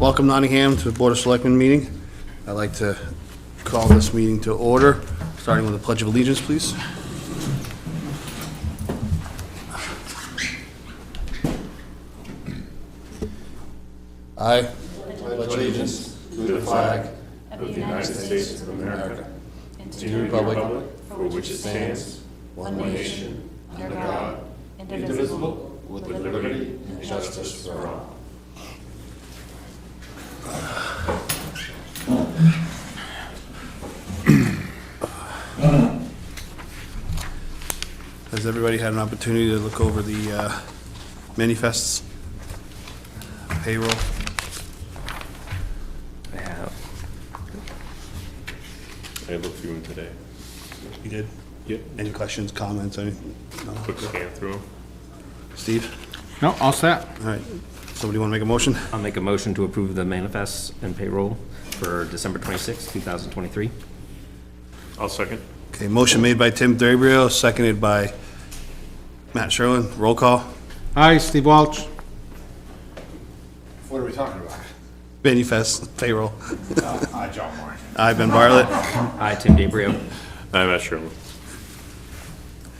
Welcome Nottingham to the Board of Selectmen meeting. I'd like to call this meeting to order, starting with the Pledge of Allegiance, please. I pledge allegiance to the flag of the United States of America and to the republic for which it stands, one nation, under God, indivisible, with liberty and justice for all. Has everybody had an opportunity to look over the manifests, payroll? I have. I looked through them today. You did? Yep. Any questions, comments, anything? No? Quick scan through them. Steve? No, all set. All right. Somebody want to make a motion? I'll make a motion to approve the manifests and payroll for December 26, 2023. I'll second. Okay, motion made by Tim DeBrio, seconded by Matt Sherlin. Roll call. Aye, Steve Welch. What are we talking about? Manifest, payroll. John Moore. I, Ben Bartlett. Aye, Tim DeBrio. I'm not sure.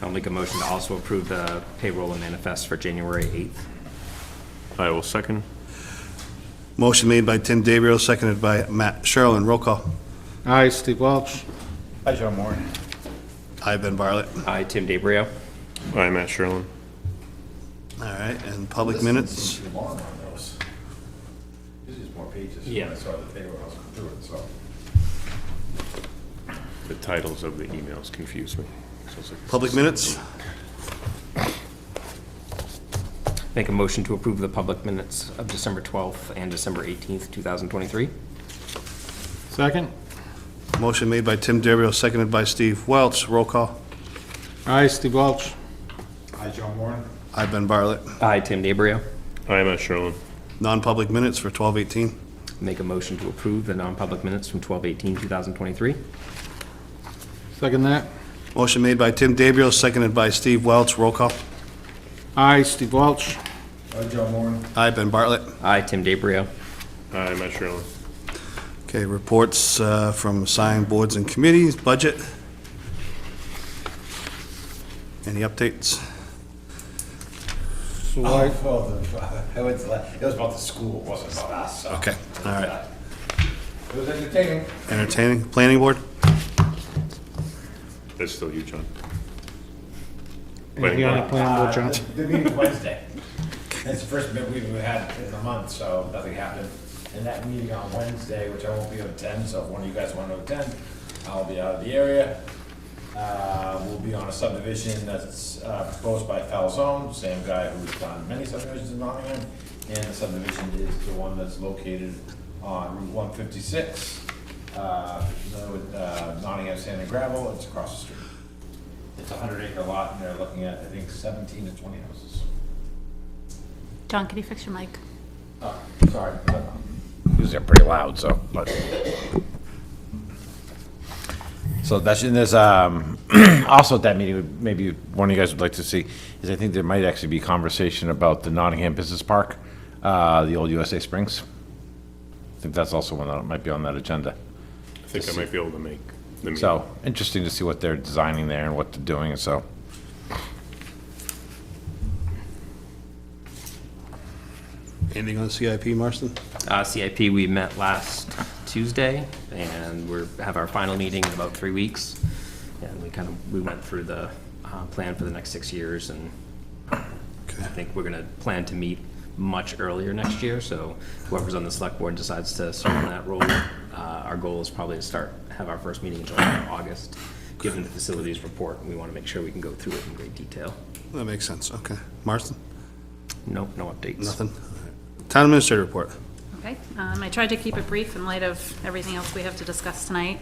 I'll make a motion to also approve the payroll and manifests for January 8th. I will second. Motion made by Tim DeBrio, seconded by Matt Sherlin. Roll call. Aye, Steve Welch. Hi, John Moore. I, Ben Bartlett. Aye, Tim DeBrio. I'm Matt Sherlin. All right, and public minutes. Too long on those. This is more pages. Yeah. When I saw the paper, I was going through it, so. The titles of the emails confuse me. So it's like- Public minutes. Make a motion to approve the public minutes of December 12th and December 18th, 2023. Second. Motion made by Tim DeBrio, seconded by Steve Welch. Roll call. Aye, Steve Welch. Hi, John Moore. I, Ben Bartlett. Aye, Tim DeBrio. I'm Matt Sherlin. Non-public minutes for 12:18. Make a motion to approve the non-public minutes from 12/18/2023. Second that. Motion made by Tim DeBrio, seconded by Steve Welch. Roll call. Aye, Steve Welch. Hi, John Moore. I, Ben Bartlett. Aye, Tim DeBrio. I'm Matt Sherlin. Okay, reports from assigned boards and committees, budget. Any updates? So I, I went to, it was about the school, it wasn't about us, so. Okay, all right. It was entertaining. Entertaining, planning board? That's still you, John. anything on the plan board, John? The meeting's Wednesday. That's the first meeting we've had in a month, so nothing happened. And that meeting on Wednesday, which I won't be able to attend, so if one of you guys want to attend, I'll be out of the area. We'll be on a subdivision that's proposed by Falzone, same guy who's done many subdivisions in Nottingham. And the subdivision is the one that's located on Route 156. Nottingham Sand and Gravel, it's across the street. It's a 100-acre lot, and they're looking at, I think, 17 to 20 houses. John, can you fix your mic? Oh, sorry. These are pretty loud, so, but. So that's, and there's, also at that meeting, maybe one of you guys would like to see, is I think there might actually be conversation about the Nottingham Business Park, the old USA Springs. I think that's also one that might be on that agenda. I think I might be able to make the meeting. So, interesting to see what they're designing there and what they're doing, so. Anything on CIP, Marston? CIP, we met last Tuesday, and we have our final meeting in about 3 weeks. And we went through the plan for the next 6 years, and I think we're gonna plan to meet much earlier next year, so whoever's on the select board decides to serve in that role, our goal is probably to have our first meeting in July or August. Given the facilities report, we wanna make sure we can go through it in great detail. That makes sense, okay. Marston? Nope, no updates. Nothing? All right. Town administrator report. Okay, I tried to keep it brief in light of everything else we have to discuss tonight.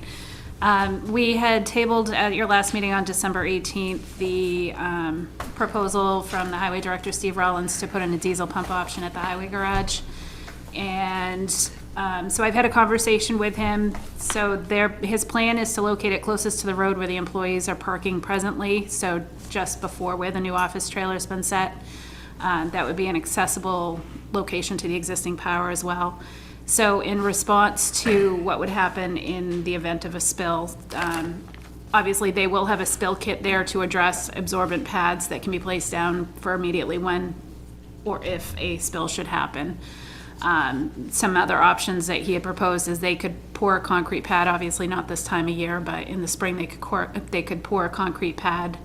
We had tabled at your last meeting on December 18th, the proposal from the Highway Director, Steve Rollins, to put in a diesel pump option at the highway garage. And so I've had a conversation with him. So his plan is to locate it closest to the road where the employees are parking presently, so just before where the new office trailer's been set. That would be an accessible location to the existing power as well. So in response to what would happen in the event of a spill, obviously they will have a spill kit there to address absorbent pads that can be placed down for immediately when or if a spill should happen. Some other options that he had proposed is they could pour a concrete pad, obviously not this time of year, but in the spring they could pour a concrete pad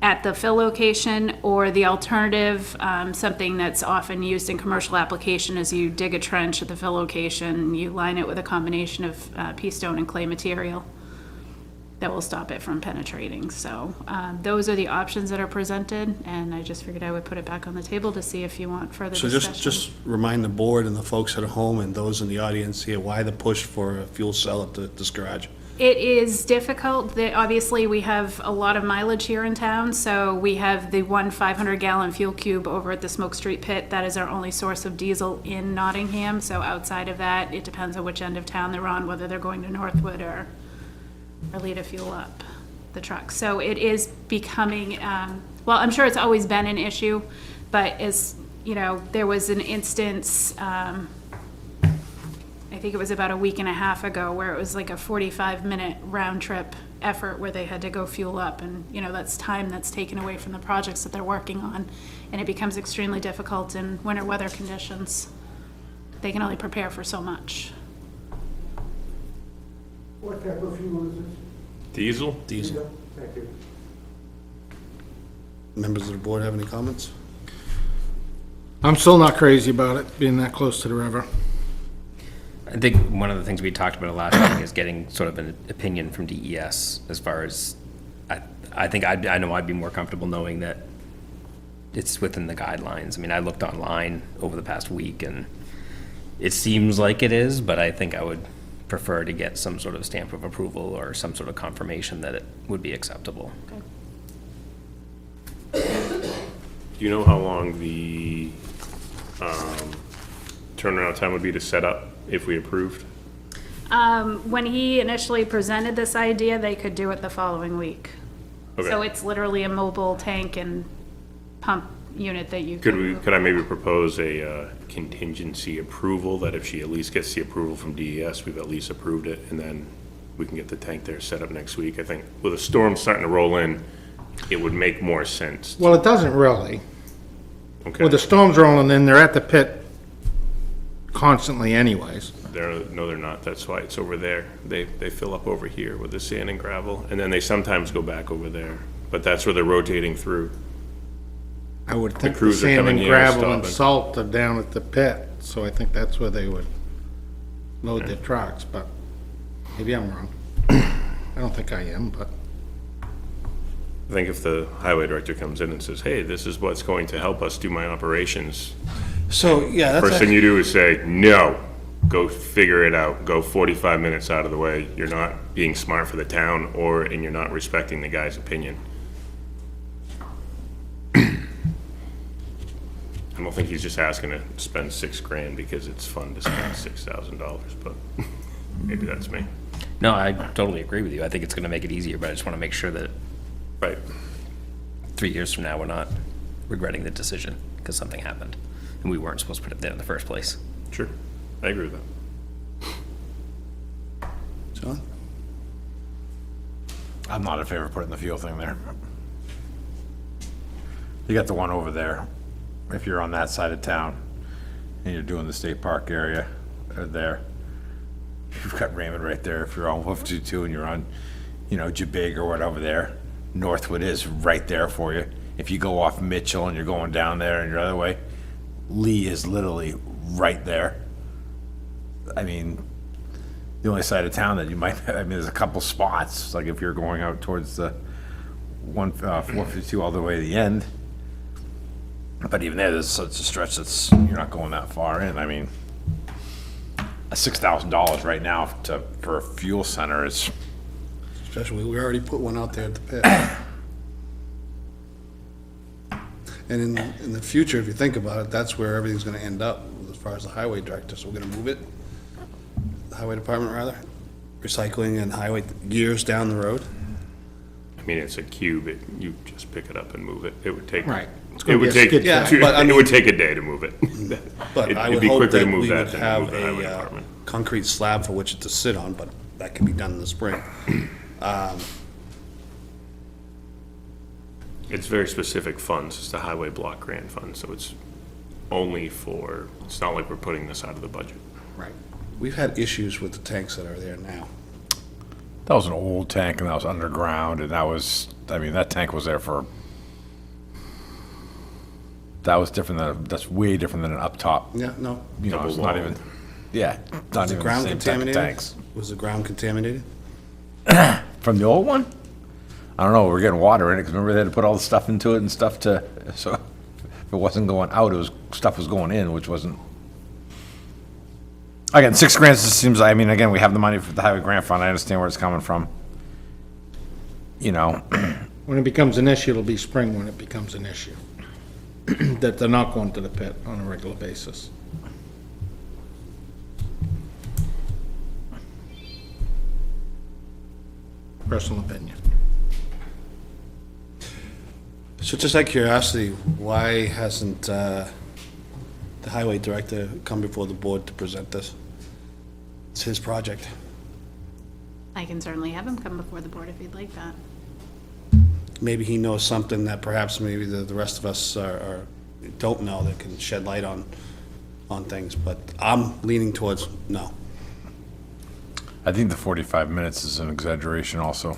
at the fill location, or the alternative, something that's often used in commercial application, is you dig a trench at the fill location, you line it with a combination of pea stone and clay material that will stop it from penetrating. So those are the options that are presented, and I just figured I would put it back on the table to see if you want further So discussion. just remind the board and the folks at home and those in the audience here, why the push for a fuel cell at this garage? It is difficult. Obviously, we have a lot of mileage here in town, so we have the one 500-gallon fuel cube over at the Smoke Street pit. That is our only source of diesel in Nottingham. So outside of that, it depends on which end of town they're on, whether they're going to Northwood or Lee to fuel up the truck. So it is becoming, well, I'm sure it's always been an issue, but as, you know, there was an instance, I think it was about a week and a half ago, where it was like a 45-minute round trip effort where they had to go fuel up, and you know, that's time that's taken away from the projects that they're working on, and it becomes extremely difficult in winter weather conditions. They can only prepare for so much. What type of fuel is this? Diesel? Diesel. Thank you. Members of the board have any comments? I'm still not crazy about it being that close to the river. I think one of the things we talked about last meeting is getting sort of an opinion from DES as far as, I think I know I'd be more comfortable knowing that it's within the guidelines. I mean, I looked online over the past week and it seems like it is, but I think I would prefer to get some sort of stamp of approval or some sort of confirmation that it would be acceptable. Do you know how long the turnaround time would be to set up if we approved? When he initially presented this idea, they could do it the following week. Okay. So it's literally a mobile tank and pump unit that you could. Could I maybe propose a contingency approval, that if she at least gets the approval from DES, we've at least approved it, and then we can get the tank there set up next week? I think with a storm starting to roll in, it would make more sense. Well, it doesn't really. Okay. With the storms rolling in, they're at the pit constantly anyways. No, they're not. That's why it's over there. They fill up over here with the sand and gravel, and then they sometimes go back over there. But that's where they're rotating through. I would think the crews are sand coming and here and gravel and stopping. salt are down at the pit, so I think that's where they would load their trucks, but maybe I'm wrong. I don't think I am, but I think if the highway director comes in and says, hey, this is what's going to help us do my operations, So, yeah, that's. first thing you do is say, no, go figure it out. Go 45 minutes out of the way. You're not being smart for the town, and you're not respecting the guy's opinion. I don't think he's just asking to spend $6,000 because it's fun to spend $6,000, but maybe that's me. No, I totally agree with you. I think it's gonna make it easier, but I just wanna make sure that Right. 3 years from now, we're not regretting the decision because something happened and we weren't supposed to put it there in the first place. Sure. I agree with that. John? I'm not in favor of putting the fuel thing there. You got the one over there, if you're on that side of town, and you're doing the state park area, there. You've got Raymond right there, if you're on Wolf 22 and you're on, you know, Jabig or whatever there. Northwood is right there for you. If you go off Mitchell and you're going down there and your other way, Lee is literally right there. I mean, the only side of town that you might, I mean, there's a couple spots, like if you're going out towards the 452 all the way to the end. But even there's such a stretch that's, you're not going that far in. I mean, a $6,000 right now for a fuel center is, Especially, we already put one out there at the pit. And in the future, if you think about it, that's where everything's gonna end up as far as the highway director, so we're gonna move it. The highway department, rather, recycling and highway gears down the road. I mean, it's a cube, you just pick it up and move it. It would take Right. gonna It would be a take, skid Yeah, track. but I it mean- would take a day to move it. But I It'd would be hope quicker to that move we that would than to have move the highway a department. concrete slab for which it to sit on, but that can be done in the spring. It's very specific funds. It's the highway block grant fund, so it's only for, it's not like we're putting this out of the budget. Right. We've had issues with the tanks that are there now. That was an old tank and that was underground and that was, I mean, that tank was there for, that was different than, that's way different than an up top. Yeah, no. You know, it's not even, Double-walled. yeah, not Was the even the ground same type of contaminated? tanks. Was the ground contaminated? From the old one? I don't know, we're getting water in it, because remember they had to put all the stuff into it and stuff to, so if it wasn't going out, it was, stuff was going in, which wasn't. Again, $6,000 just seems, I mean, again, we have the money for the highway grant fund, I understand where it's coming from. You know, When it becomes an issue, it'll be spring when it becomes an issue. That they're not going to the pit on a regular basis. Personal opinion. So just out of curiosity, why hasn't the highway director come before the board to present this? It's his project. I can certainly have him come before the board if you'd like that. Maybe he knows something that perhaps maybe the rest of us don't know that can shed light on things, but I'm leaning towards no. I think the 45 minutes is an exaggeration also.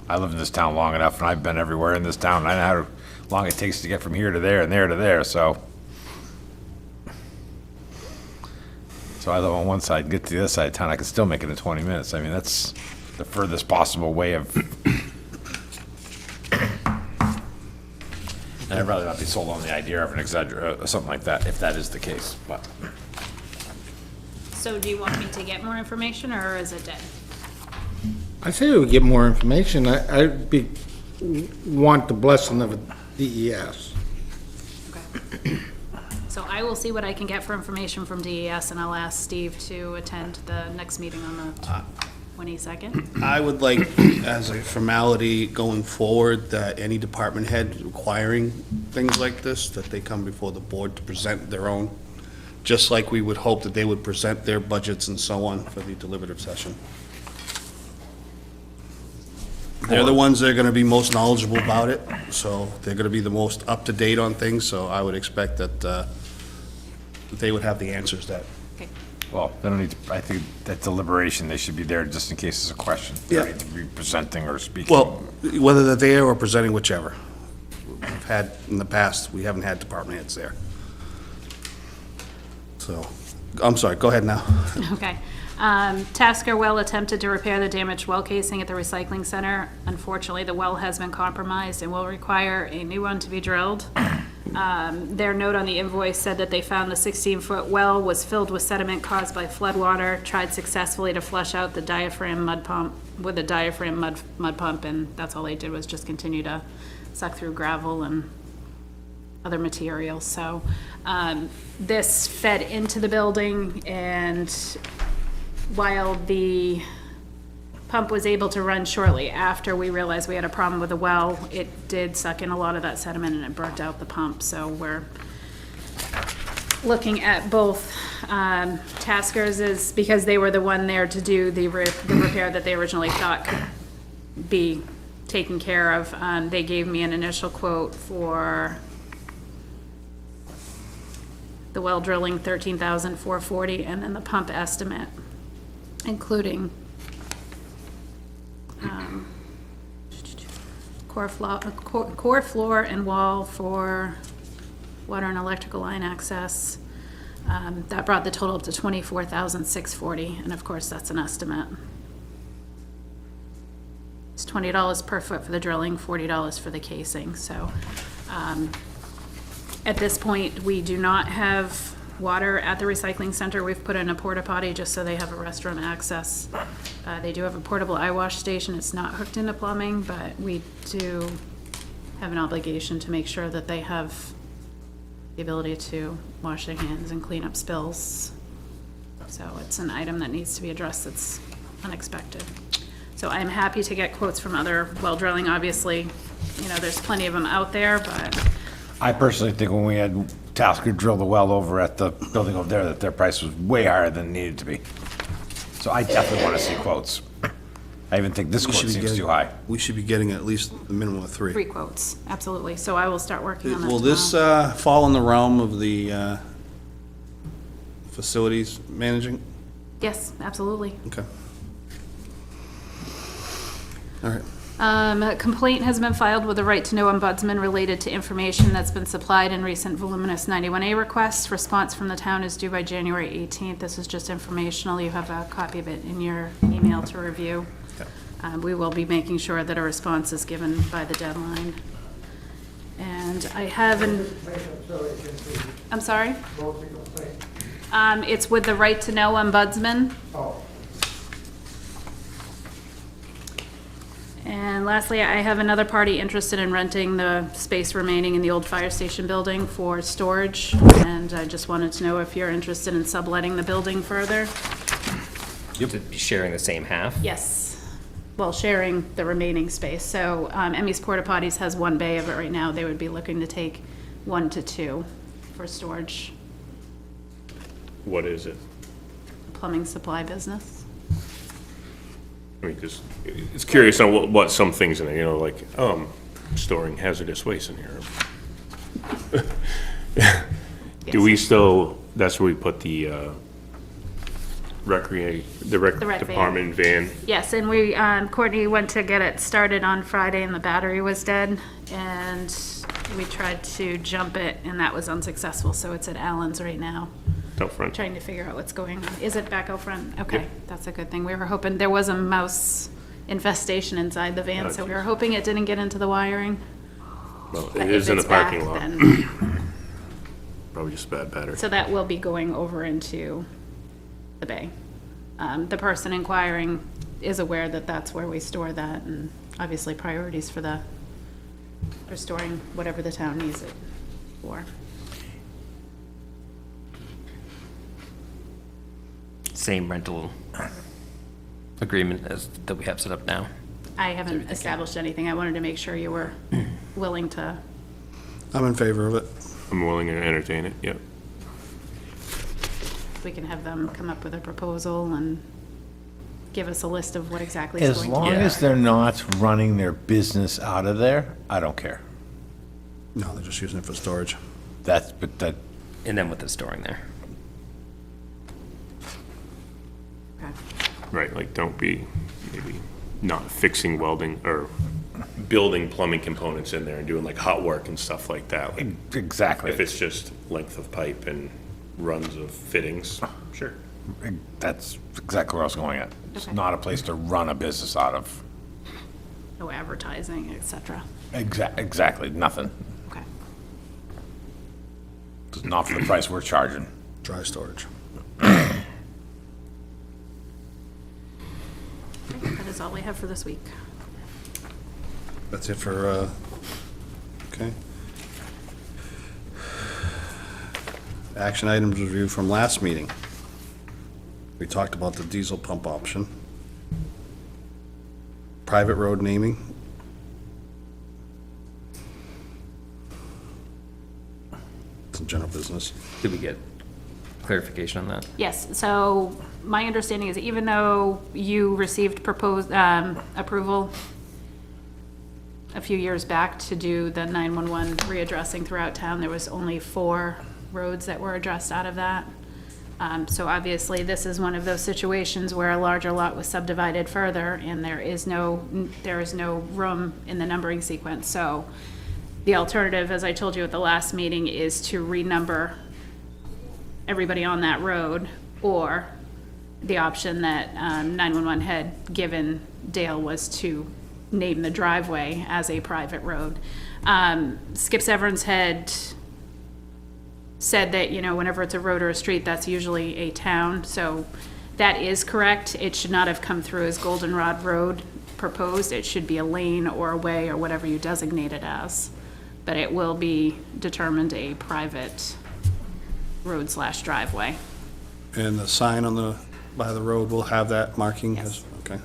I lived in this town long enough, and I've been everywhere in this town, and I know how long it takes to get from here to there and there to there, so. So I live on one side, get to the other side of town, I can still make it in 20 minutes. I mean, that's the furthest possible way of. And I'd rather not be sold on the idea of an something like that, if that is the case, but. So do you want me to get more information, or is it dead? I say we get more information. Want the blessing of a DES. Okay. So I will see what I can get for information from DES, and I'll ask Steve to attend the next meeting on the 22nd. I would like, as a formality going forward, that any department head requiring things like this, that they come before the board to present their own, just like we would hope that they would present their budgets and so on for the deliberative session. They're the ones that are gonna be most knowledgeable about it, so they're gonna be the most up-to-date on things, so I would expect that they would have the answers that. Okay. Well, they don't need to, I think that deliberation, they should be there just in case there's a question. They don't Yeah. need to be presenting or speaking. Well, whether they're there or presenting, whichever. We've had, in the past, we haven't had department heads there. So, I'm sorry, go ahead now. Okay. Tasker Well attempted to repair the damaged well casing at the recycling center. Unfortunately, the well has been compromised and will require a new one to be drilled. Their note on the invoice said that they found the 16-foot well was filled with sediment caused by floodwater, tried successfully to flush out the diaphragm mud pump with a diaphragm mud pump, and that's all they did was just continue to suck through gravel and other materials. So this fed into the building, and while the pump was able to run shortly after we realized we had a problem with the well, it did suck in a lot of that sediment and it burnt out the pump. So we're looking at both Taskers, is because they were the one there to do the repair that they originally thought could be taken care of. They gave me an initial quote for the well drilling, $13,440, and then the pump estimate, including core floor and wall for water and electrical line access. That brought the total up to $24,640, and of course, that's an estimate. It's $20 per foot for the drilling, $40 for the casing, so, at this point, we do not have water at the recycling center. We've put in a porta potty just so they have a restroom access. They do have a portable eye wash station. It's not hooked into plumbing, but we do have an obligation to make sure that they have the ability to wash their hands and clean up spills. So it's an item that needs to be addressed that's unexpected. So I'm happy to get quotes from other well drilling. Obviously, you know, there's plenty of them out there, but I personally think when we had Tasker drill the well over at the building over there, that their price was way higher than it needed to be. So I definitely want to see quotes. I even think this We quote should be seems getting- too high. We should be getting at least a minimum of 3. 3 quotes, absolutely. So I will start working on that Will this tomorrow. fall in the realm of the facilities managing? Yes, absolutely. Okay. All right. A complaint has been filed with the right to know ombudsman related to information that's been supplied in recent voluminous 91A requests. Response from the town is due by January 18th. This is just informational. You have a copy of it in your email to review. We will be making sure that a response is given by the deadline. And I have I'm sorry? It's with the right to know ombudsman. And lastly, I have another party interested in renting the space remaining in the old fire station building for storage. And I just wanted to know if you're interested in subletting the building further. To be sharing the same half? Yes. Well, sharing the remaining space. So Emmy's Porta Potties has 1 bay of it right now. They would be looking to take 1 to 2 for storage. What is it? Plumbing supply business. I mean, because it's curious on what some things in there, you know, like, storing hazardous waste in here. Do we still, that's where we put the rec rec van. department van? Yes, and we, Courtney went to get it started on Friday and the battery was dead. And we tried to jump it and that was unsuccessful. So it's at Allen's right now, Out front? trying to figure out what's going on. Is it back out front? Okay, Yep. that's a good thing. We were hoping, there was a mouse infestation inside the van, Oh, so we were geez. hoping it didn't get into the wiring. Well, But it if is in the it's back, parking lot. then- Probably just bad battery. So that will be going over into the bay. The person inquiring is aware that that's where we store that, and obviously priorities for storing whatever the town needs it for. Same rental agreement as that we have set up now. I haven't established anything. I wanted to make sure you were willing to, I'm in favor of it. I'm willing to entertain it, yep. we can have them come up with a proposal and give us a list of what exactly is As going long to. as they're not running their business out of there, I don't care. No, they're just using it for storage. But that, And then with the storing there. Okay. Right, like, don't be maybe not fixing welding or building plumbing components in there and doing like hot work and stuff like that. Like, exactly. if it's just length of pipe and runs of fittings, sure. That's exactly where I was going at. It's Okay. not a place to run a business out of. No advertising, et cetera. Exactly, nothing. Okay. It's not for the price we're charging. Dry storage. That is all we have for this week. That's it for, okay. Action items review from last meeting. We talked about the diesel pump option. Private road naming. Some general business. Did we get clarification on that? Yes, so my understanding is even though you received proposed, approval a few years back to do the 911 readdressing throughout town, there was only 4 roads that were addressed out of that. So obviously, this is one of those situations where a larger lot was subdivided further, and there is no room in the numbering sequence. So the alternative, as I told you at the last meeting, is to renumber everybody on that road, or the option that 911 had given Dale was to name the driveway as a private road. Skip Severns had said that, you know, whenever it's a road or a street, that's usually a town, so that is correct. It should not have come through as Goldenrod Road proposed. It should be a lane or a way or whatever you designate it as. But it will be determined a private road / driveway. And the sign on the, by the road will have that marking? Yes. Okay.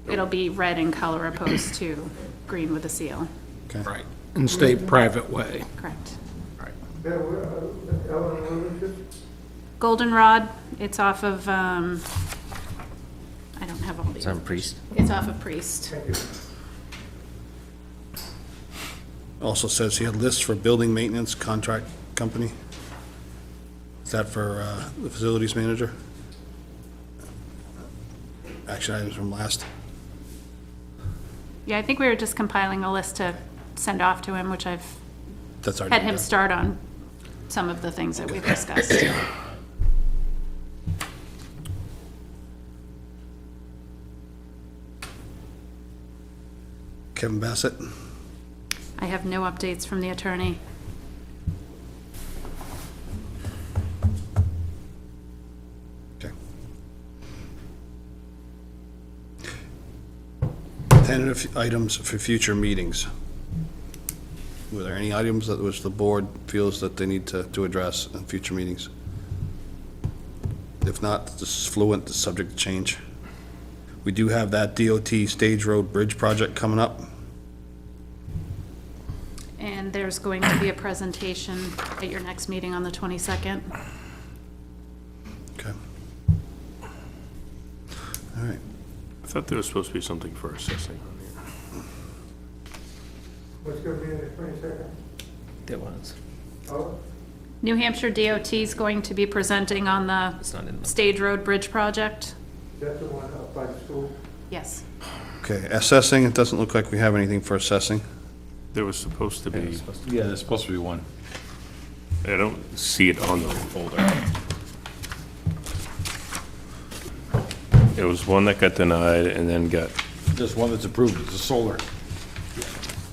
It'll be red in color opposed to green with a seal. Okay. Right. and state private way. Correct. Goldenrod, it's off of, I don't have all these. It's on Priest. It's off of Priest. Also says here, list for building maintenance contract company. Is that for the facilities manager? Action items from last. Yeah, I think we were just compiling a list to send off to him, which I've That's already had him done. start on some of the things that we've discussed. Kevin Bassett. I have no updates from the attorney. Okay. Tentative items for future meetings. Were there any items that which the board feels that they need to address in future meetings? If not, this is fluent, it's subject to change. We do have that DOT Stage Road Bridge project coming up. And there's going to be a presentation at your next meeting on the 22nd. Okay. All right. I thought there was supposed to be something for assessing on here. What's gonna be in the 22nd? There was. Oh, New Hampshire DOT is going to be presenting on the It's not in the. Stage Road Bridge project. that's the one up by the school. Yes. Okay, assessing, it doesn't look like we have anything for assessing. There was supposed to be, Yeah, there's supposed to be one. I don't see it on the folder. There was one that got denied and then got, There's one that's approved, it's a solar.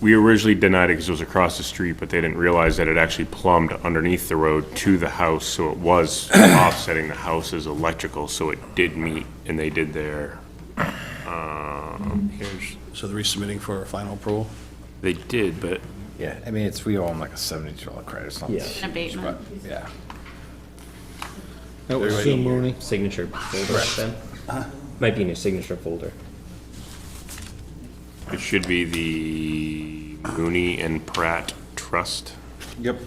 we originally denied it because it was across the street, but they didn't realize that it actually plumbed underneath the road to the house, so it was offsetting the house's electrical, so it did meet, and they did their, here's, So they're resubmitting for a final approval? they did, but Yeah, I mean, we owe them like a $72 credit, it's not. Yeah. An abatement. Yeah. That was Sue Mooney. Signature folder then? Might be in your signature folder. it should be the Mooney and Pratt Trust. Yep.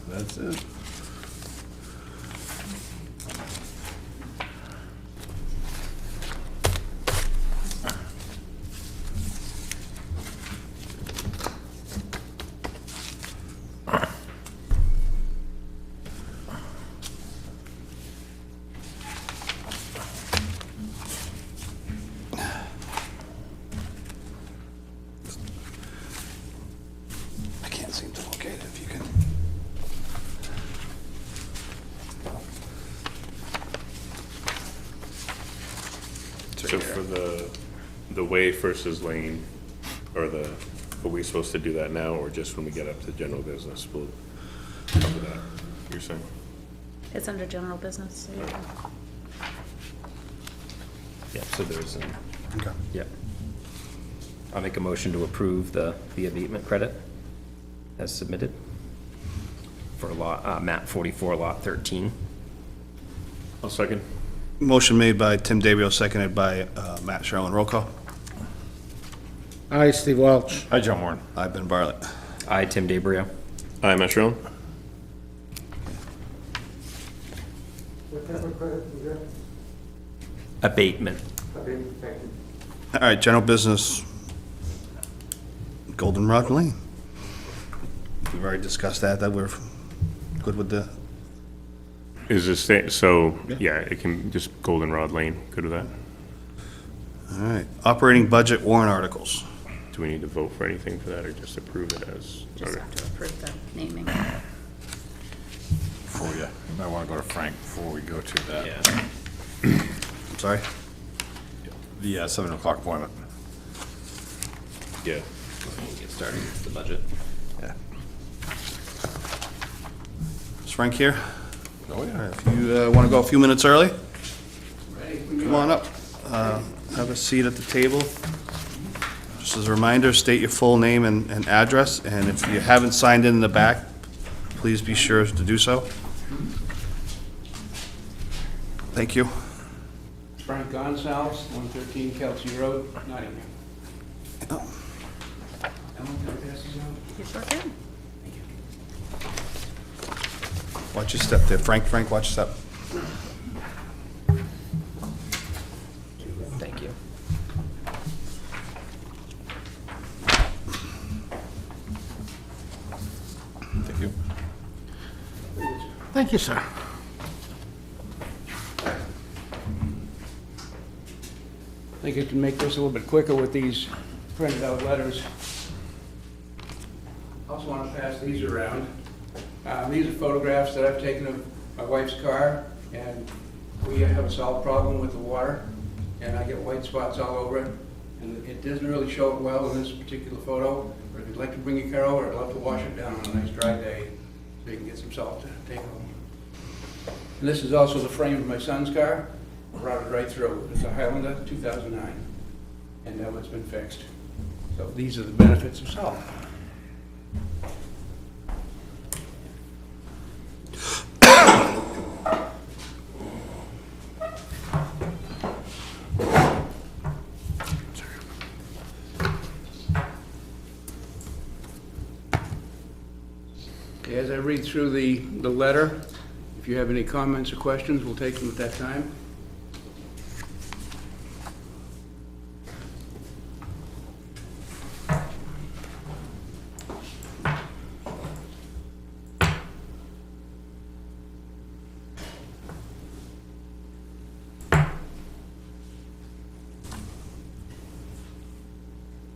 That's it. I can't seem to locate it, if you can. So for the Way versus Lane, or are we supposed to do that now, or just when we get up to general business, we'll cover that, you're saying? It's under general business. So you can- Yeah, so there's an, Okay. yeah. I'll make a motion to approve the abatement credit as submitted for lot, map 44, lot 13. I'll second. Motion made by Tim DeBrio, seconded by Matt Sherlin. Roll call. Aye, Steve Welch. Hi, John Warren. I've been Bartlett. I, Tim DeBrio. Aye, Matt Sherlin? What type of credit is that? Abatement. Okay, thank you. All right, general business. Goldenrod Lane. We've already discussed that we're good with the, Is this, so, yeah, it can, just Goldenrod Lane, good with that? all right. Operating budget warrant articles. Do we need to vote for anything for that, or just approve it as? Just Okay. have to approve the naming. Before you might want to go to Frank before we go to that. Yeah. I'm sorry? The 7 o'clock appointment. Yeah. Get started with the budget. Yeah. Is Frank here? Oh, yeah. If you want to go a few minutes early, come on up. Have a seat at the table. Just as a reminder, state your full name and address, and if you haven't signed in the back, please be sure to do so. Thank you. Frank Gonsalves, 113 Kelsey Road, Nottingham. You sure can. Watch your step there. Frank, watch your step. Thank you. Thank you. Thank you, sir. I think I can make this a little bit quicker with these printed out letters. Also want to pass these around. These are photographs that I've taken of my wife's car, and we have a solid problem with the water, and I get white spots all over it, and it doesn't really show it well in this particular photo, but if you'd like to bring your car over, I'd love to wash it down on a nice dry day, so you can get some salt to take home. And this is also the frame of my son's car, routed right through. It's a Highlander 2009, and now it's been fixed. So these are the benefits of salt. Okay, as I read through the letter, if you have any comments or questions, we'll take them at that time.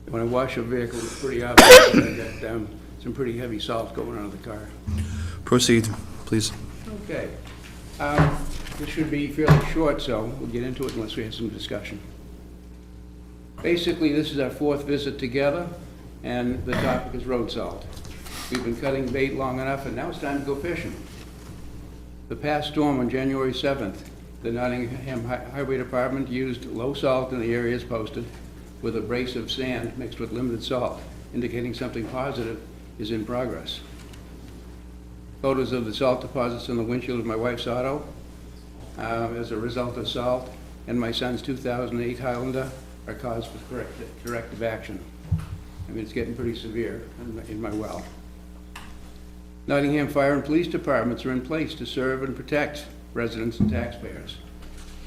When I wash a vehicle, it's pretty obvious that I got some pretty heavy salt going on the car. Proceed, please. Okay. This should be fairly short, so we'll get into it unless we have some discussion. Basically, this is our fourth visit together, and the topic is road salt. We've been cutting bait long enough, and now it's time to go fishing. The past storm on January 7th, the Nottingham Highway Department used low salt in the areas posted with abrasive sand mixed with limited salt, indicating something positive is in progress. Photos of the salt deposits on the windshield of my wife's auto as a result of salt, and my son's 2008 Highlander are cause for corrective action. I mean, it's getting pretty severe in my well. Nottingham Fire and Police Departments are in place to serve and protect residents and taxpayers.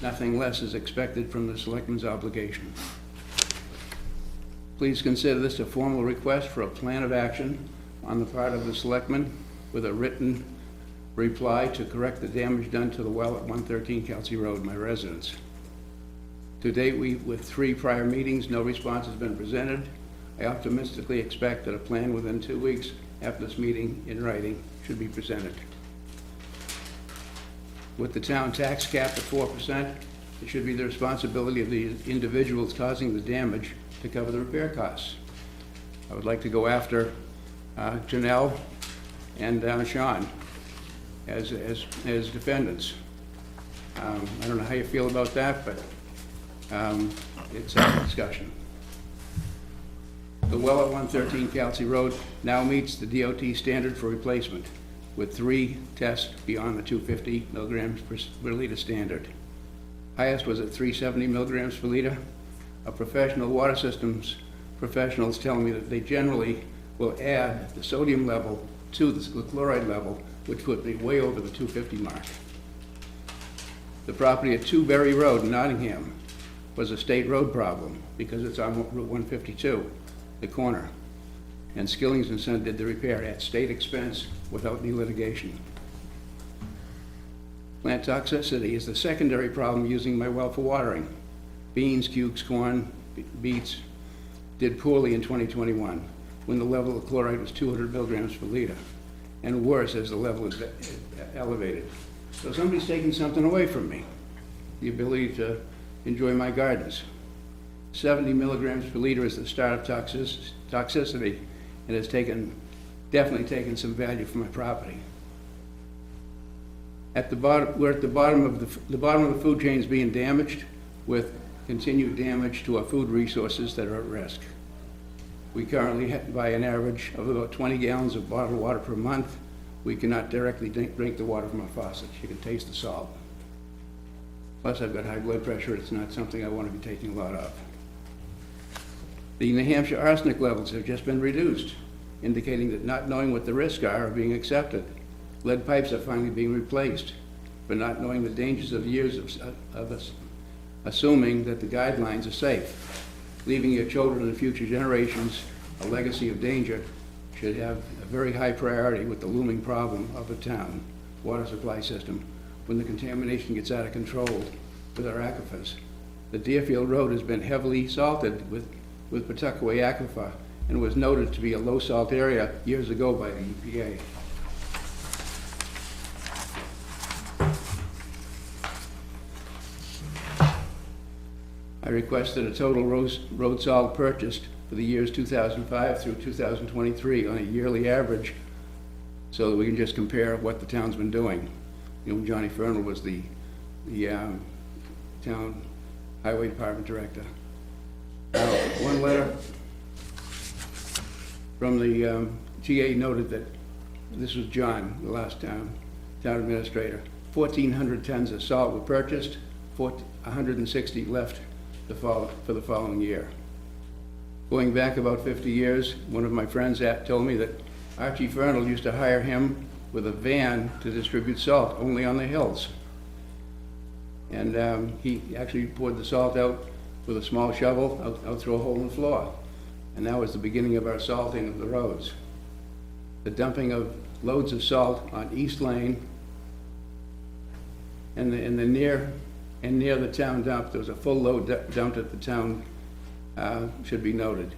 Nothing less is expected from the Selectmen's obligation. Please consider this a formal request for a plan of action on the part of the Selectmen with a written reply to correct the damage done to the well at 113 Kelsey Road, my residence. To date, with 3 prior meetings, no response has been presented. I optimistically expect that a plan within 2 weeks after this meeting in writing should be presented. With the town tax cap at 4%, it should be the responsibility of the individuals causing the damage to cover the repair costs. I would like to go after Janelle and Sean as defendants. I don't know how you feel about that, but it's a discussion. The well at 113 Kelsey Road now meets the DOT standard for replacement with 3 tests beyond the 250 milligrams per liter standard. Highest was at 370 milligrams per liter. A professional water systems professionals tell me that they generally will add the sodium level to the chloride level, which would be way over the 250 mark. The property at 2 Berry Road in Nottingham was a state road problem because it's on Route 152, the corner. And Skillings and Son did the repair at state expense without any litigation. Plant toxicity is the secondary problem using my well for watering. Beans, cukes, corn, beets did poorly in 2021 when the level of chloride was 200 milligrams per liter, and worse as the level is elevated. So somebody's taking something away from me, the ability to enjoy my gardens. 70 milligrams per liter is the start of toxicity, and has definitely taken some value from my property. We're at the bottom of the food chain is being damaged with continued damage to our food resources that are at risk. We currently buy an average of about 20 gallons of bottled water per month. We cannot directly drink the water from our faucets. You can taste the salt. Plus, I've got high blood pressure. It's not something I want to be taking a lot of. The New Hampshire arsenic levels have just been reduced, indicating that not knowing what the risks are being accepted. Lead pipes are finally being replaced, but not knowing the dangers of years of us assuming that the guidelines are safe. Leaving your children and future generations a legacy of danger should have a very high priority with the looming problem of a town water supply system when the contamination gets out of control with our aquifers. The Deerfield Road has been heavily salted with Pawtuckaway Aquifer and was noted to be a low salt area years ago by the EPA. I requested a total road salt purchased for the years 2005 through 2023 on a yearly average so that we can just compare what the town's been doing. You know, Johnny Fernald was the town highway department director. One letter from the TA noted that, this was John, the last town administrator, 1,400 tons of salt were purchased, 160 left for the following year. Going back about 50 years, one of my friends told me that Archie Fernald used to hire him with a van to distribute salt only on the hills. And he actually poured the salt out with a small shovel out through a hole in the floor. And that was the beginning of our salting of the roads. The dumping of loads of salt on East Lane and near the town dump, there was a full load dumped at the town, should be noted.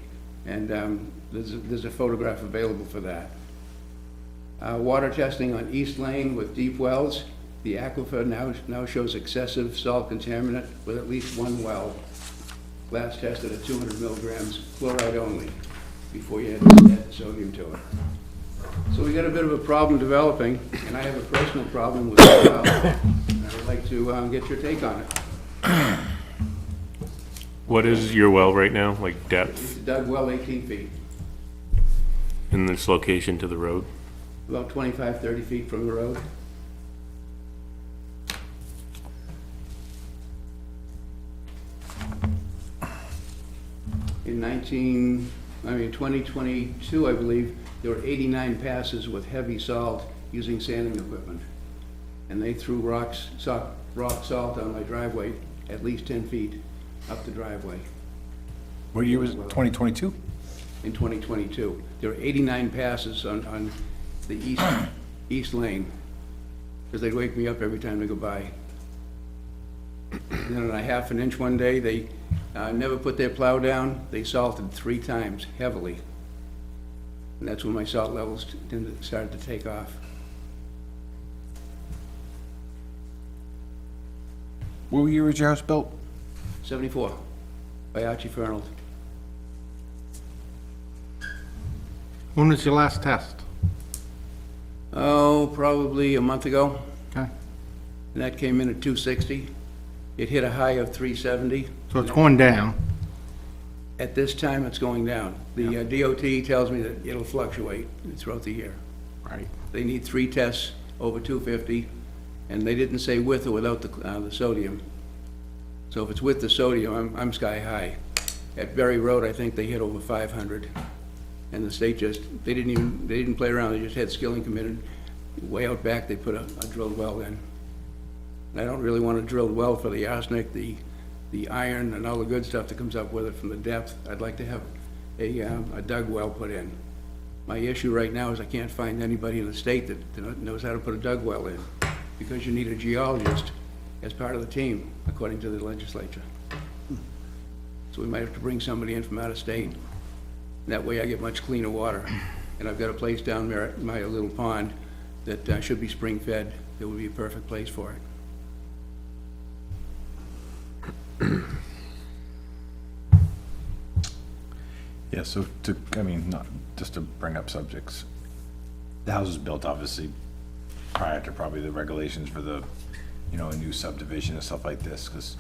And there's a photograph available for that. Water testing on East Lane with deep wells. The aquifer now shows excessive salt contaminant with at least one well. Last tested at 200 milligrams, chloride only, before you add sodium to it. So we got a bit of a problem developing, and I have a personal problem with the well. I would like to get your take on it. What is your well right now, like depth It's a dug well 18 feet, in this location to the road? about 25, 30 feet from the road. In 2022, I believe, there were 89 passes with heavy salt using sanding equipment. And they threw rock salt on my driveway at least 10 feet up the driveway. What year was it, 2022? In 2022, there were 89 passes on the east lane, because they'd wake me up every time they go by. And then on a half an inch one day, they never put their plow down. They salted 3 times heavily. And that's when my salt levels started to take off. What year was your house built? 74, by Archie Fernald. When was your last test? Oh, probably a month ago, Okay, and that came in at 260. It hit a high of 370. so it's going down. At this time, it's going down. The DOT tells me that it'll fluctuate throughout the year. Right. They need 3 tests over 250, and they didn't say with or without the sodium. So if it's with the sodium, I'm sky high. At Berry Road, I think they hit over 500. And the state they didn't play around, they just had skilling committed. Way out back, they put a drilled well in. And I don't really want a drilled well for the arsenic, the iron, and all the good stuff that comes up with it from the depth. I'd like to have a dug well put in. My issue right now is I can't find anybody in the state that knows how to put a dug well in, because you need a geologist as part of the team, according to the legislature. So we might have to bring somebody in from out of state. That way I get much cleaner water. And I've got a place down there at my little pond that should be spring fed. It would be a perfect place for it. Yeah, so not just to bring up subjects. The house was built obviously prior to probably the regulations for the, a new subdivision and stuff like this, because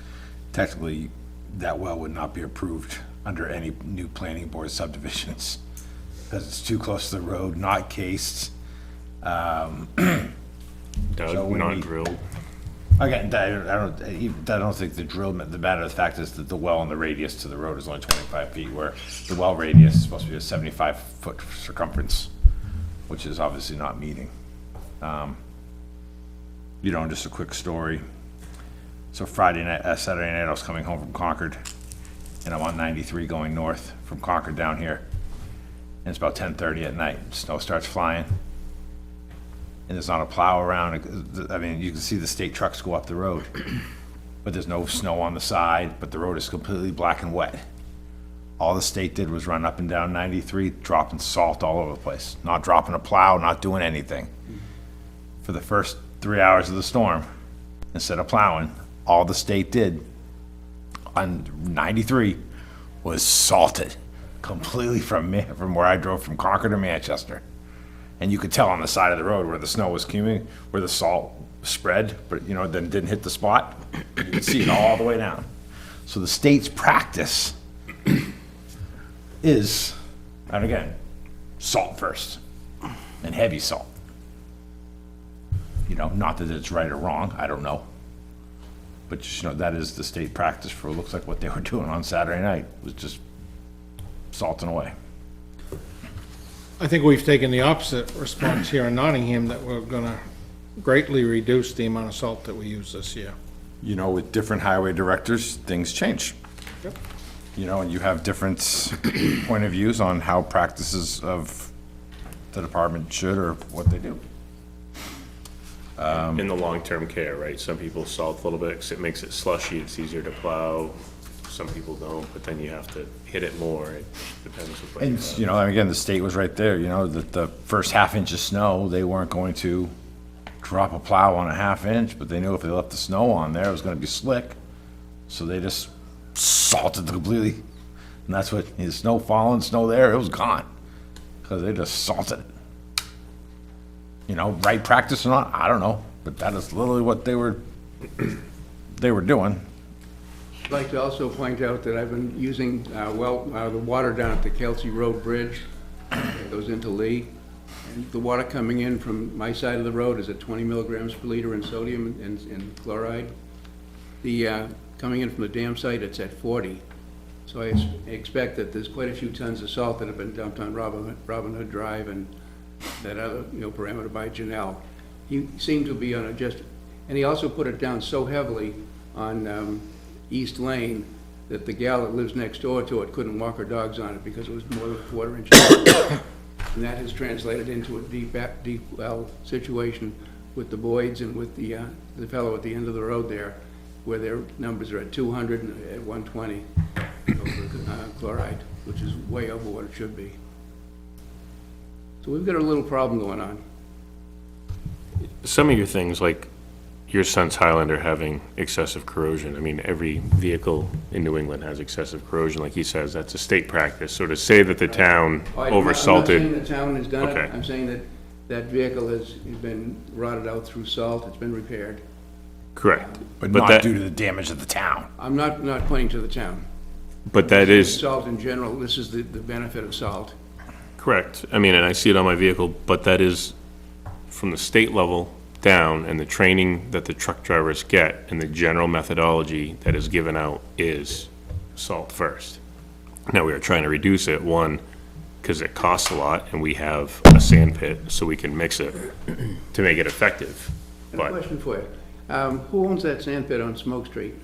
technically that well would not be approved under any new planning board subdivisions, because it's too close to the road, not cased. Dug, So when not we- drilled. Again, I don't think the drill, the matter of the fact is that the well and the radius to the road is only 25 feet, where the well radius is supposed to be a 75-foot circumference, which is obviously not meeting. You know, just a quick story. So Saturday night, I was coming home from Concord, and I'm on 93 going north from Concord down here. And it's about 10:30 at night. Snow starts flying. And there's not a plow around. I mean, you can see the state trucks go up the road, but there's no snow on the side, but the road is completely black and wet. All the state did was run up and down 93, dropping salt all over the place. Not dropping a plow, not doing anything. For the first 3 hours of the storm, instead of plowing, all the state did on 93 was salted completely from where I drove from Concord to Manchester. And you could tell on the side of the road where the snow was cumulating, where the salt spread, but you know, then didn't hit the spot. You could see it all the way down. So the state's practice is, and again, salt first, and heavy salt. You know, not that it's right or wrong, I don't know. But just, you know, that is the state practice for, it looks like what they were doing on Saturday night, was just salting away. I think we've taken the opposite response here in Nottingham, that we're gonna greatly reduce the amount of salt that we use this year. You know, with different highway directors, things change. Yep. You know, and you have different point of views on how practices of the department should or what they do. In the long-term care, right? Some people salt a little bit because it makes it slushy, it's easier to plow. Some people don't, but then you have to hit it more. It depends what you And, have. you know, and again, the state was right there, you know, that the first half-inch of snow, they weren't going to drop a plow on a half-inch, but they knew if they left the snow on there, it was gonna be slick. So they just salted completely. And that's what, the snow falling, snow there, it was gone. Because they just salted it. You know, right practice or not, I don't know, but that is literally what they were doing. I'd like to also point out that I've been using, the water down at the Kelsey Road Bridge, that goes into Lee. And the water coming in from my side of the road is at 20 milligrams per liter in sodium and chloride. The, coming in from the dam site, it's at 40. So I expect that there's quite a few tons of salt that have been dumped on Robin Hood Drive and that other, you know, parameter by Janelle. He seemed to be on a just, and he also put it down so heavily on East Lane that the gal that lives next door to it couldn't walk her dogs on it because it was more than a quarter inch. And that has translated into a deep well situation with the Boyds and with the fellow at the end of the road there, where their numbers are at 200 and at 120 over chloride, which is way over what it should be. So we've got a little problem going on. Some of your things, like your son's Highlander having excessive corrosion. I mean, every vehicle in New England has excessive corrosion, like he says, that's a state practice. So to say that the town I'm not oversalted. saying the town has done it. Okay. I'm saying that that vehicle has been rotted out through salt. It's been repaired. Correct. But But not that, due to the damage of the town. I'm not pointing to the town. but that is Salt in general, this is the benefit of salt. correct. I mean, and I see it on my vehicle, but that is from the state level down, and the training that the truck drivers get and the general methodology that is given out is salt first. Now, we are trying to reduce it, one, because it costs a lot, and we have a sand pit, so we can mix it to make it effective. And a But question for you. Who owns that sand pit on Smoke Street?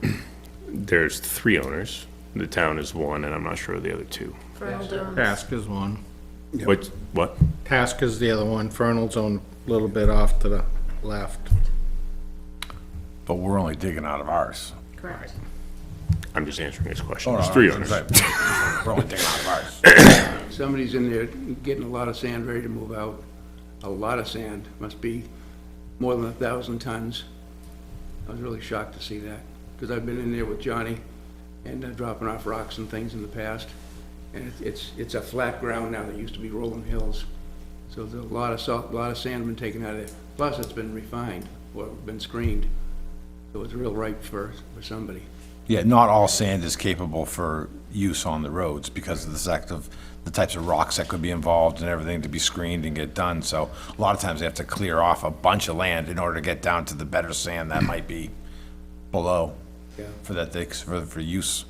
there's 3 owners. The town is one, and I'm not sure of the other 2. Task is one. What? Task is the other one. Fernald's on a little bit off to the left. But we're only digging out of ours. Correct. I'm just answering his question. Oh, There's no, 3 no, owners. right. We're only digging out of ours. Somebody's in there getting a lot of sand ready to move out. A lot of sand. Must be more than 1,000 tons. I was really shocked to see that, because I've been in there with Johnny and dropping off rocks and things in the past. And it's a flat ground now that used to be rolling hills. So there's a lot of salt, a lot of sand been taken out of it. Plus, it's been refined or been screened. So it's real ripe for somebody. Yeah, not all sand is capable for use on the roads because of the fact of the types of rocks that could be involved and everything to be screened and get done. So a lot of times they have to clear off a bunch of land in order to get down to the better sand that might be below Yeah. for that, for use.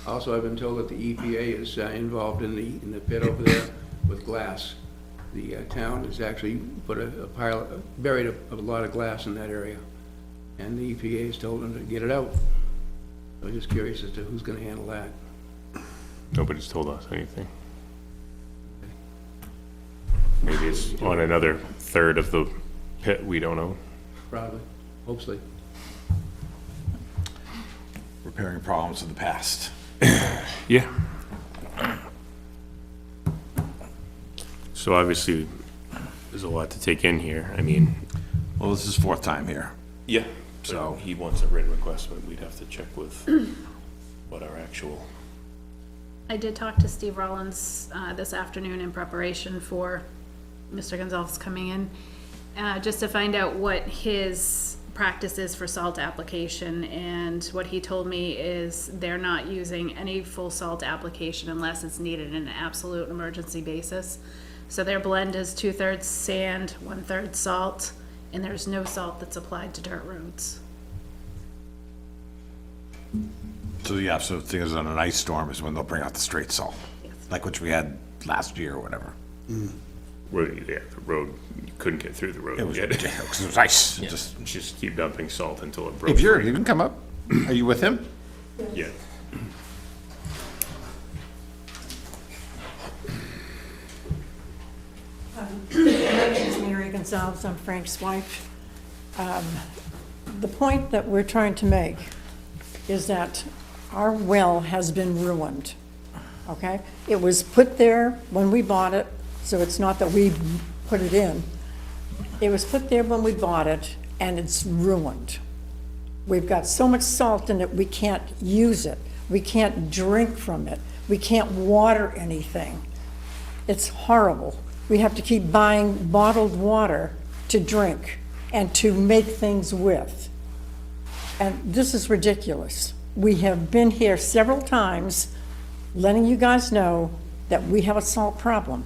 Also, I've been told that the EPA is involved in the pit over there with glass. The town has actually put a pile, buried a lot of glass in that area, and the EPA has told them to get it out. So I'm just curious as to who's gonna handle that. Nobody's told us anything. Maybe it's on another third of the pit we don't own. Probably, hopefully. Repairing problems of the past. Yeah. So obviously, there's a lot to take in here. I mean, Well, this is fourth time here. yeah, So- so he wants a written request, but we'd have to check with what our actual, I did talk to Steve Rollins this afternoon in preparation for Mr. Gonzalez coming in, just to find out what his practice is for salt application, and what he told me is they're not using any full salt application unless it's needed in an absolute emergency basis. So their blend is 2/3 sand, 1/3 salt, and there's no salt that's applied to dirt roads. So the absolute thing is on an ice storm is when they'll bring out the straight salt, Yes. like what we had last year or whatever. road, yeah, the road, you couldn't get through the road. It was yet. ridiculous, 'cause it was ice. Yeah, Just, just keep dumping salt until it broke. if you're, free. you can come up. Are you with him? Yeah. My name is Mary Gonzalez, I'm Frank's wife. The point that we're trying to make is that our well has been ruined, okay? It was put there when we bought it, so it's not that we put it in. It was put there when we bought it, and it's ruined. We've got so much salt in it, we can't use it. We can't drink from it. We can't water anything. It's horrible. We have to keep buying bottled water to drink and to make things with. And this is ridiculous. We have been here several times letting you guys know that we have a salt problem,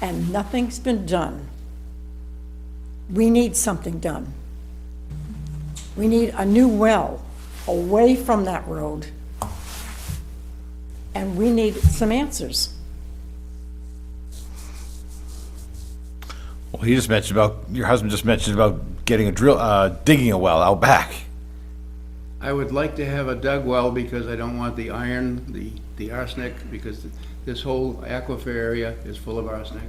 and nothing's been done. We need something done. We need a new well away from that road, and we need some answers. Well, he just mentioned about, your husband just mentioned about getting a digging a well out back. I would like to have a dug well because I don't want the iron, the arsenic, because this whole aquifer area is full of arsenic.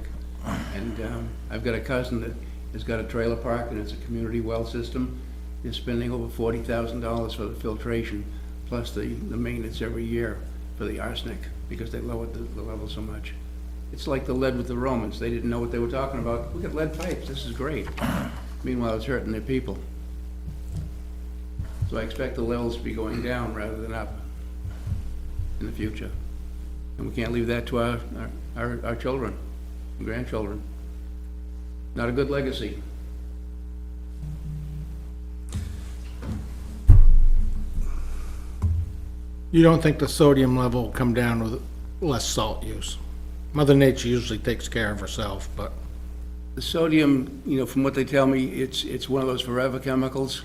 And I've got a cousin that has got a trailer park and it's a community well system. They're spending over $40,000 for the filtration, plus the maintenance every year for the arsenic, because they lowered the level so much. It's like the lead with the Romans. They didn't know what they were talking about. We got lead pipes, this is great. Meanwhile, it's hurting their people. So I expect the levels to be going down rather than up in the future. And we can't leave that to our children and grandchildren. Not a good legacy. You don't think the sodium level will come down with less salt use? Mother Nature usually takes care of herself, but The sodium, from what they tell me, it's one of those forever chemicals.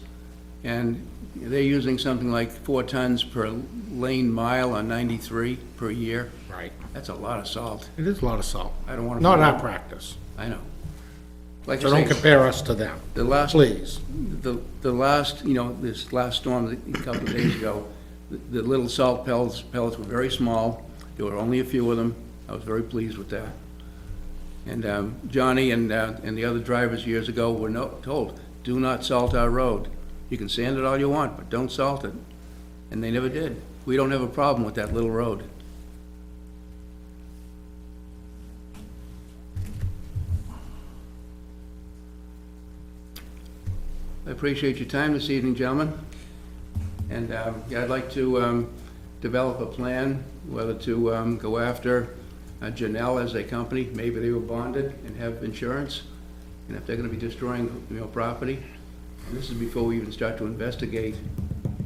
And they're using something like 4 tons per lane mile on 93 per year. right, That's a lot of salt. it is a lot of salt. I don't want to. Not our practice. I know. Like So I don't say, compare us to them, the last, please. the last, this last storm a couple of days ago, the little salt pellets were very small. There were only a few of them. I was very pleased with that. And Johnny and the other drivers years ago were told, do not salt our road. You can sand it all you want, but don't salt it. And they never did. We don't have a problem with that little road. I appreciate your time this evening, gentlemen. And I'd like to develop a plan, whether to go after Janelle as a company. Maybe they were bonded and have insurance. And if they're going to be destroying, property. And this is before we even start to investigate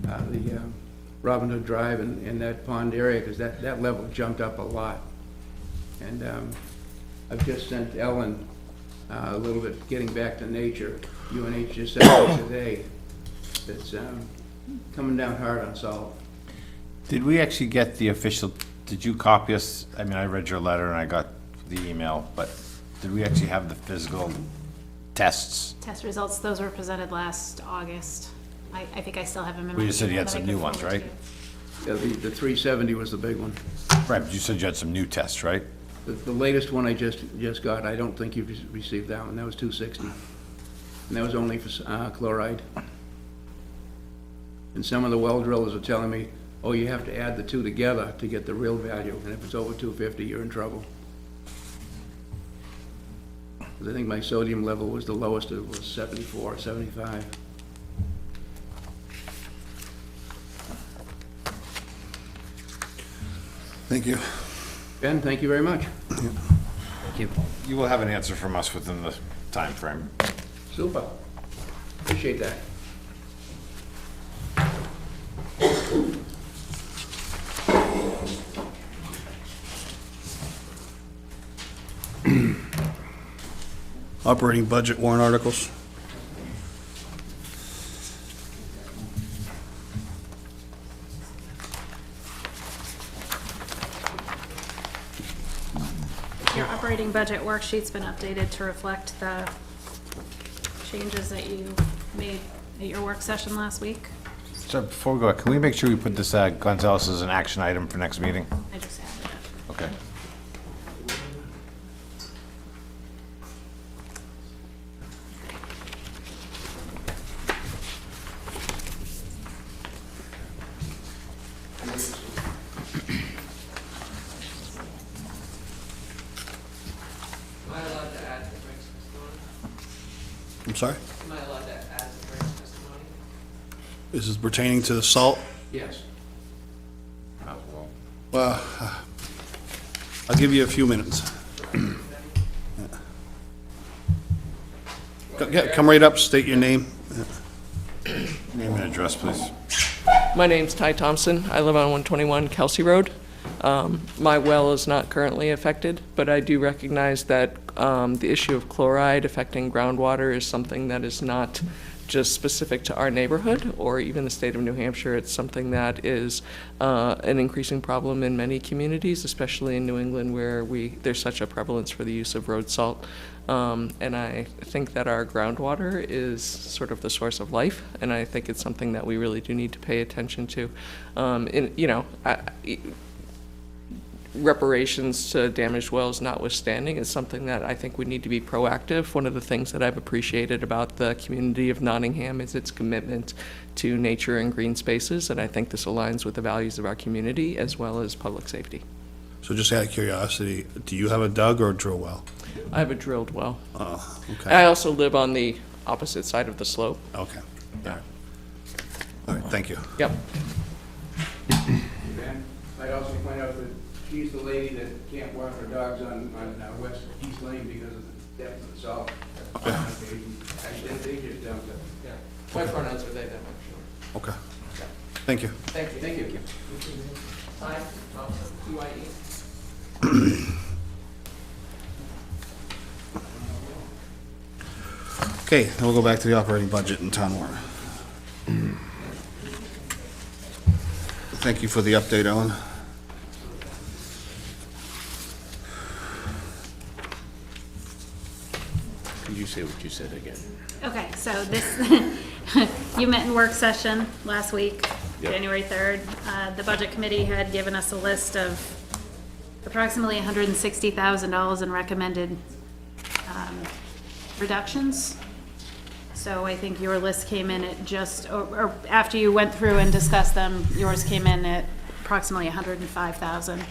the Robin Hood Drive and that pond area, because that level jumped up a lot. And I've just sent Ellen a little bit, getting back to nature. UNH just sent me today. It's coming down hard on salt. Did we actually get the official, did you copy us? I mean, I read your letter and I got the email, but did we actually have the physical tests? Test results, those were presented last August. I think I still have them in my. We just said you had email that I some could new ones, forward right? to you. Yeah, the 370 was the big one. Right, but you said you had some new tests, right? The latest one I just got, I don't think you've received that one, that was 260. And that was only for chloride. And some of the well drillers are telling me, oh, you have to add the two together to get the real value, and if it's over 250, you're in trouble. 'Cause I think my sodium level was the lowest, it was 74, 75. Thank you. Ben, thank you very much. Thank you. You will have an answer from us within the time frame. Super. Appreciate that. Operating budget warrant articles. Your operating budget worksheet's been updated to reflect the changes that you made at your work session last week. So before we go, can we make sure we put this, Gonzalez, as an action item for next meeting? I just added it. Okay. Am I allowed to add to Frank's testimony? I'm sorry? Am I allowed to add to Frank's testimony? This is pertaining to the salt? Yes. Well, I'll give you a few minutes. Come right up, state your name. Name and address, please. My name's Ty Thompson. I live on 121 Kelsey Road. My well is not currently affected, but I do recognize that the issue of chloride affecting groundwater is something that is not just specific to our neighborhood or even the state of New Hampshire. It's something that is an increasing problem in many communities, especially in New England where there's such a prevalence for the use of road salt. And I think that our groundwater is sort of the source of life, and I think it's something that we really do need to pay attention to. Reparations to damaged wells notwithstanding is something that I think we need to be proactive. One of the things that I've appreciated about the community of Nottingham is its commitment to nature and green spaces, and I think this aligns with the values of our community as well as public safety. So just out of curiosity, do you have a dug or a drill well? I have a drilled well. Oh, okay. I also live on the opposite side of the slope. Okay. All right. All right, thank you. Yep. Ben, I'd also point out that she's the lady that can't walk her dogs on West East Lane because of the depth of the salt. Actually, they just dumped it. Yeah. My pronouns are they, them, I'm sure. Okay. Thank you. Thank you. Thank you. Ty Thompson, TYE. Okay, then we'll go back to the operating budget and town warrant. Thank you for the update, Ellen. Could you say what you said again? Okay, so this, you met in work session last week, Yep. January 3rd. The Budget Committee had given us a list of approximately $160,000 in recommended reductions. So I think your list came in at just, or after you went through and discussed them, yours came in at approximately 105,000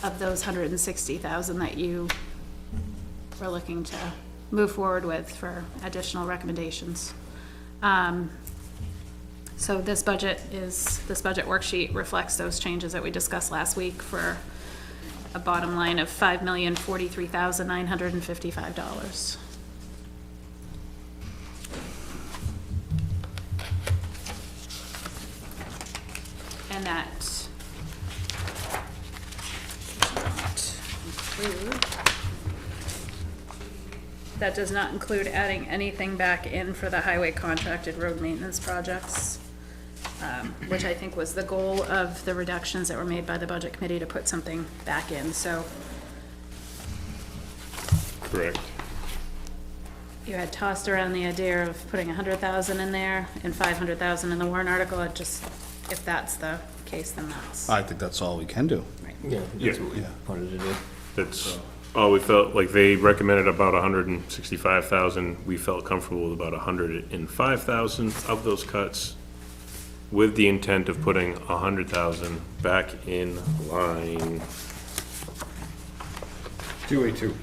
of those 160,000 that you were looking to move forward with for additional recommendations. So this budget worksheet reflects those changes that we discussed last week for a bottom line of $5,043,955. And that does not include adding anything back in for the highway contracted road maintenance projects. which I think was the goal of the reductions that were made by the budget committee to put something back in, so Correct. you had tossed around the idea of putting 100,000 in there and 500,000 in the warrant article. It just, if that's the case, then that's. I think that's all we can do. Yeah, that's what we Yeah. wanted to do. That's all we felt, like they recommended about 165,000. We felt comfortable with about 105,000 of those cuts, with the intent of putting 100,000 back in line. 282.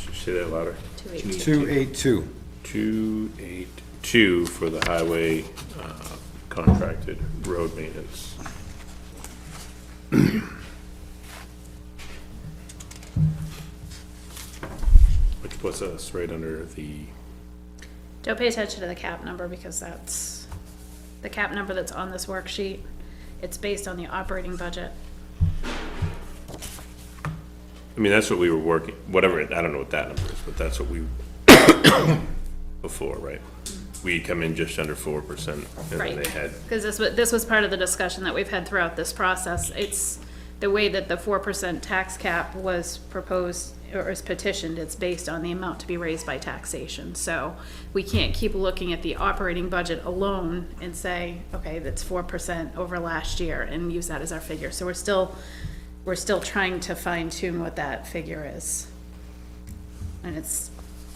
Should you say that louder? 282. 282 for the highway contracted road maintenance. Which puts us right under the, Don't pay attention to the cap number because that's, the cap number that's on this worksheet, it's based on the operating budget. I mean, that's what we were working, whatever, I don't know what that number is, but that's what we, before, right? We come in just under 4%, and then Right. they had, Because this was part of the discussion that we've had throughout this process. It's the way that the 4% tax cap was proposed or is petitioned, it's based on the amount to be raised by taxation. So we can't keep looking at the operating budget alone and say, okay, that's 4% over last year and use that as our figure. So we're still trying to fine tune what that figure is. And it's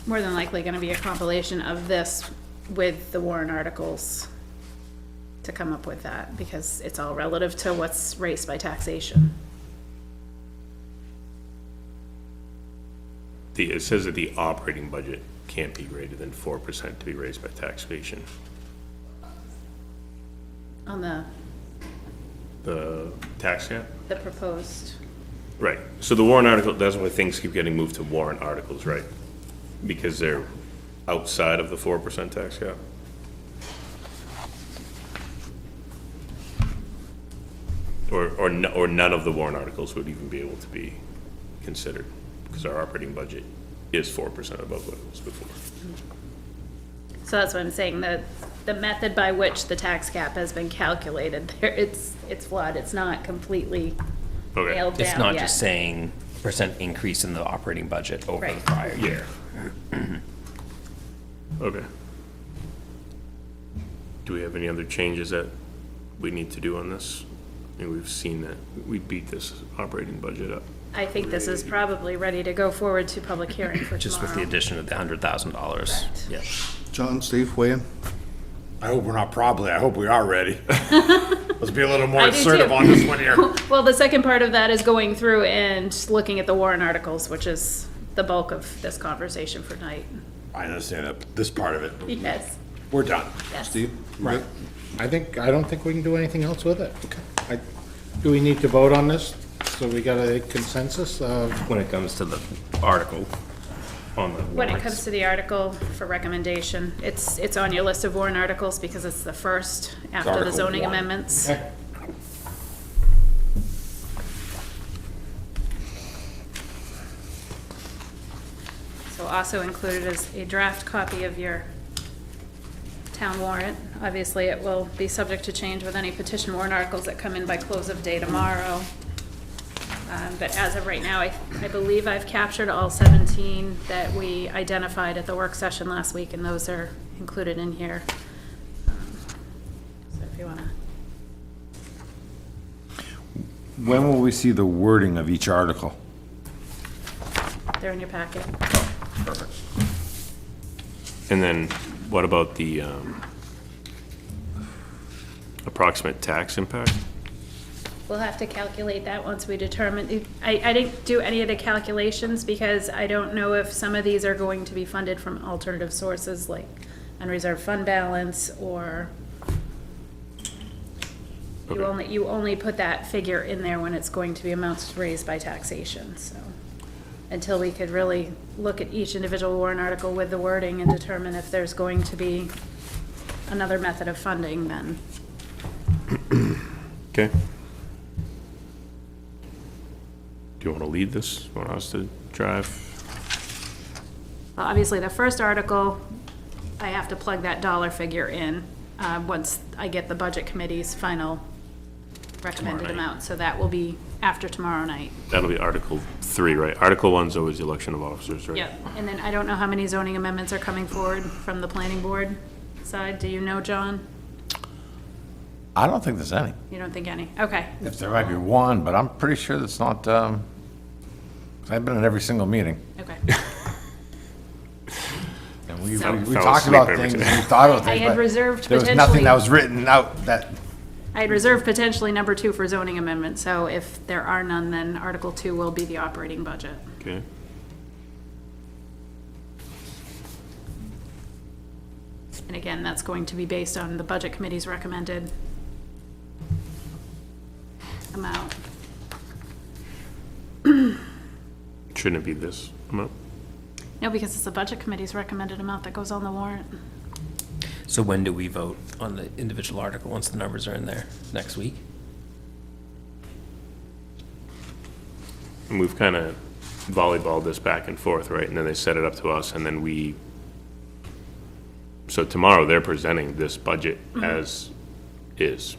more than likely gonna be a compilation of this with the warrant articles to come up with that, because it's all relative to what's raised by taxation. it says that the operating budget can't be greater than 4% to be raised by taxation. On The tax cap? the proposed, Right, so the warrant article, that's why things keep getting moved to warrant articles, right? Because they're outside of the 4% tax cap? Or none of the warrant articles would even be able to be considered, because our operating budget is 4% above what it was before. so that's what I'm saying, the method by which the tax cap has been calculated, there, it's flawed, it's not completely Okay, nailed down yet. It's not just saying percent increase in the operating budget over the Right. prior year. okay. Do we have any other changes that we need to do on this? I mean, we've seen that, we beat this operating budget up. I think this is probably ready to go forward to public hearing for Just with the tomorrow. addition of the $100,000. Correct. Yeah. John, Steve, weigh in? I hope we're not probably, I hope we are ready. Let's be a little more I do assertive too. on this one here. Well, the second part of that is going through and looking at the warrant articles, which is the bulk of this conversation for tonight. I understand that, this part of it. Yes, We're done. yes. Steve? Right. I don't think we can do anything else with it. Do we need to vote on this? So we got a consensus of, When it comes to the article on the When it warrants. comes to the article for recommendation, it's on your list of warrant articles because it's the first after the Article zoning 1. amendments. okay, So also included is a draft copy of your town warrant. Obviously, it will be subject to change with any petition warrant articles that come in by close of day tomorrow. But as of right now, I believe I've captured all 17 that we identified at the work session last week, and those are included in here. So if you wanna, When will we see the wording of each article? they're in your packet. Perfect. And then what about the approximate tax impact? We'll have to calculate that once we determine, I didn't do any of the calculations because I don't know if some of these are going to be funded from alternative sources like unreserved fund balance or you only put that figure in there when it's going to be amounts raised by taxation, so. Until we could really look at each individual warrant article with the wording and determine if there's going to be another method of funding, then. Okay. Do you want to lead this? Want us to drive? Well, obviously, the first article, I have to plug that dollar figure in once I get the budget committee's final recommended amount. So that will be after tomorrow night. That'll be Article 3, right? Article 1's always the election of officers, right? Yep, and then I don't know how many zoning amendments are coming forward from the planning board side. Do you know, John? I don't think there's any. You don't think any? Okay. If there might be one, but I'm pretty sure that's not, I've been at every single meeting. Okay. And we So- we Fell talked asleep about every things, time. and we thought about I things, had but reserved there was nothing potentially- that was written out that, I had reserved potentially number 2 for zoning amendments, so if there are none, then Article 2 will be the operating budget. Okay. And again, that's going to be based on the budget committee's recommended amount. Shouldn't it be this amount? No, because it's the budget committee's recommended amount that goes on the warrant. So when do we vote on the individual article, once the numbers are in there? Next week? And we've kind of volleyballed this back and forth, right? And then they set it up to us, and then so tomorrow they're presenting this budget as is.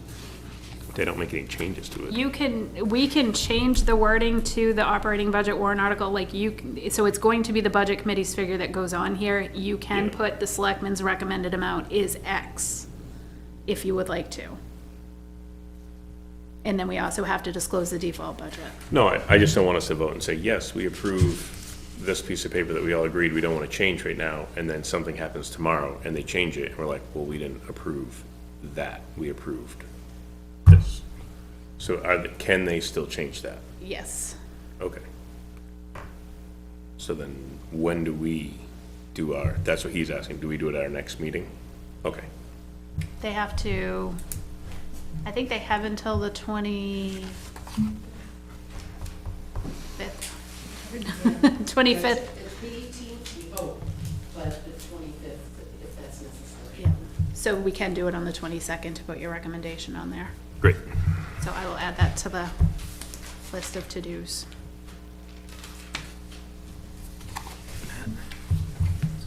They don't make any changes to it. We can change the wording to the operating budget warrant article, so it's going to be the budget committee's figure that goes on here. You can Yeah. put the selectmen's recommended amount is X, if you would like to. And then we also have to disclose the default budget. No, I just don't want us to vote and say, yes, we approve this piece of paper that we all agreed we don't want to change right now, and then something happens tomorrow and they change it, and we're like, well, we didn't approve that, we approved this. So can they still change that? Yes. Okay. So then, when do we do that's what he's asking, do we do it at our next meeting? Okay. They have to, I think they have until the 25th. 25th. It's the 18th, we vote, but the 25th, if that's necessary. Yeah. So we can do it on the 22nd to put your recommendation on there. Great. So I will add that to the list of to-dos.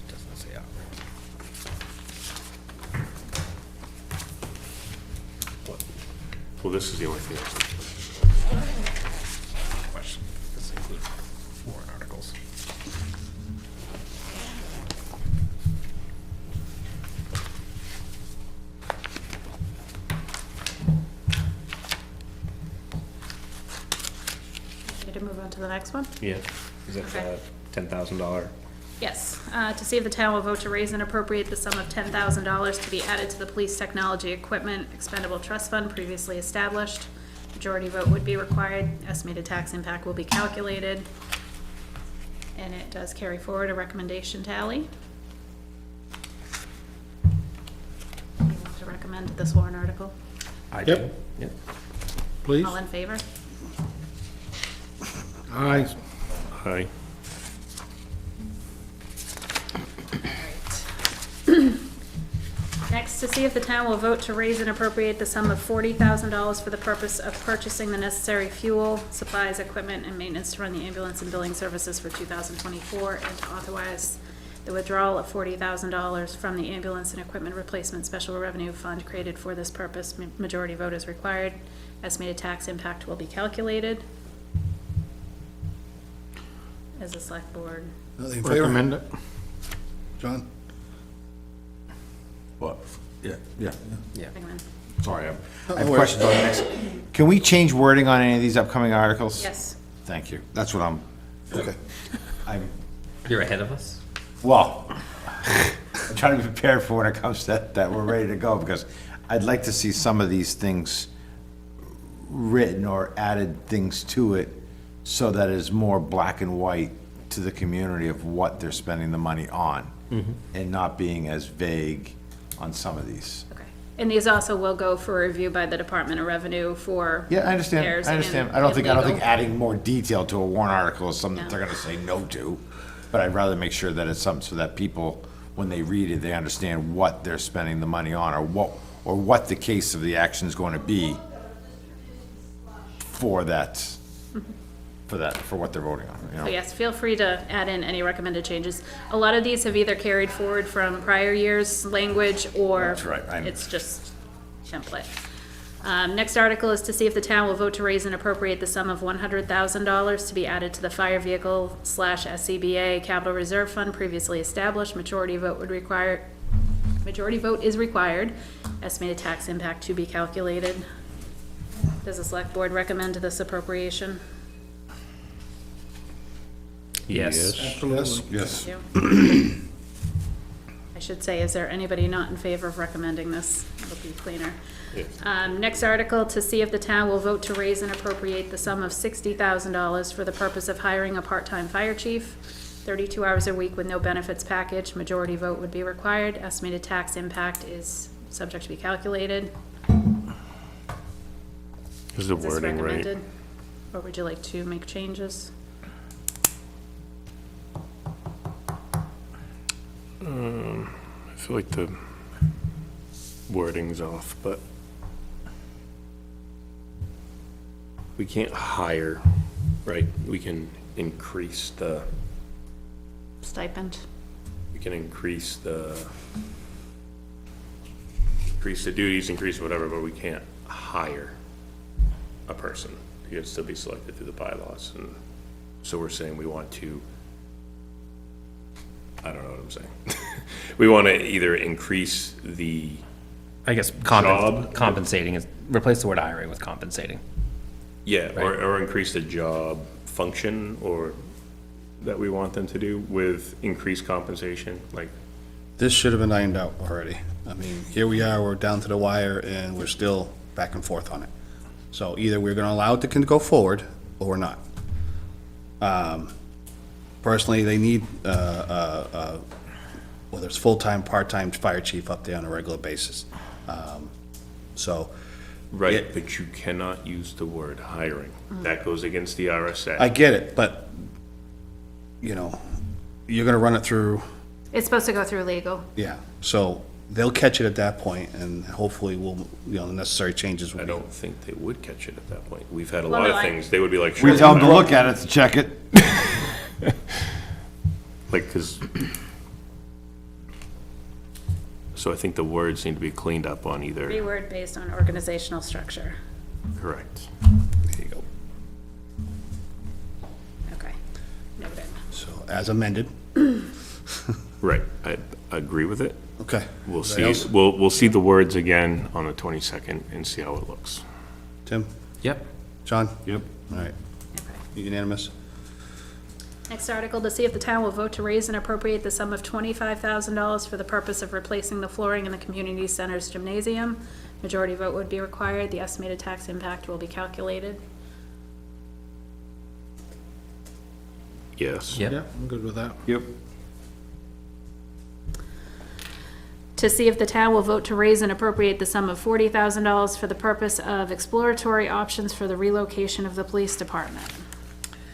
Doesn't say Well, this is the only thing that's question. Does it include warrant articles? Ready to move on to the next one? Yeah. Is it Okay. $10,000? Yes, to see if the town will vote to raise and appropriate the sum of $10,000 to be added to the police technology equipment expendable trust fund previously established. Majority vote would be required. Estimated tax impact will be calculated. And it does carry forward a recommendation tally. You want to recommend this warrant article? I Yep. do. Yep. please? All in favor? Aye. Aye. Next, to see if the town will vote to raise and appropriate the sum of $40,000 for the purpose of purchasing the necessary fuel, supplies, equipment, and maintenance to run the ambulance and billing services for 2024, and to authorize the withdrawal of $40,000 from the ambulance and equipment replacement special revenue fund created for this purpose. Majority vote is required. Estimated tax impact will be calculated. As a select board. In favor? Recommend it. John? what? Yeah, yeah. Recommend. Sorry, I have questions on the next. Can we change wording on any of these upcoming articles? Yes. Thank you. That's what Okay. I'm, You're ahead of us? well, I'm trying to be prepared for when it comes to that we're ready to go, because I'd like to see some of these things written or added things to it so that it's more black and white to the community of what they're spending the money on, and not being as vague on some of these. Okay. And these also will go for review by the Department of Revenue for. Yeah, I understand, repairs I understand. and I don't think legal. adding more detail to a warrant article is something that they're No. gonna say no to. But I'd rather make sure that it's something so that people, when they read it, they understand what they're spending the money on, or what the case of the action is going to be for that for that, for what they're voting on, you know? So yes, feel free to add in any recommended changes. A lot of these have either carried forward from prior years' language, or That's right, it's just template. Next article is to see if the town will vote to raise and appropriate the sum of $100,000 to be added to the fire vehicle / SCBA capital reserve fund previously established. Majority vote is required. Estimated tax impact to be calculated. Does the select board recommend this appropriation? Yes. Yes. Thank you. I should say, is there anybody not in favor of recommending this? It'll be cleaner. Next article, to see if the town will vote to raise and appropriate the sum of $60,000 for the purpose of hiring a part-time fire chief, 32 hours a week with no benefits package. Majority vote would be required. Estimated tax impact is subject to be calculated. Is the Is this wording right? recommended? Or would you like to make changes? I feel like the wording's off, but we can't hire, right? We can increase the, Stipend? we can increase the duties, increase whatever, but we can't hire a person. He would still be selected through the bylaws, and so we're saying we want to, I don't know what I'm saying. We want to either increase the, I guess Job? compensating is, replace the word hiring with compensating. yeah, or increase the job function, or that we want them to do with increased compensation, like, This should have been ironed out already. I mean, here we are, we're down to the wire, and we're still back and forth on it. So either we're gonna allow it to go forward, or we're not. Personally, they need, whether it's full-time, part-time fire chief up there on a regular basis. So, right, Yeah. but you cannot use the word hiring. That goes against the RSA. I get it, but, you know, you're gonna run it through, It's supposed to go through legal. yeah, so they'll catch it at that point, and hopefully we'll, you know, the necessary changes will I be. don't think they would catch it at that point. We've had a Well, lot no, of I- things, they would be like, sure. We tell them to look at it, to check it. Like, because, so I think the words need to be cleaned up on either, Reword based on organizational structure. correct. There you go. Okay, noted. So, as amended, Right, I agree with it. okay. We'll Anybody see, else? we'll see the words again on the 22nd and see how it looks. Tim, Yep. John? Yep. All right, Okay. unanimous? Next article, to see if the town will vote to raise and appropriate the sum of $25,000 for the purpose of replacing the flooring in the community center's gymnasium. Majority vote would be required. The estimated tax impact will be calculated. Yes. Yep. Yeah, I'm good with that. Yep. To see if the town will vote to raise and appropriate the sum of $40,000 for the purpose of exploratory options for the relocation of the police department.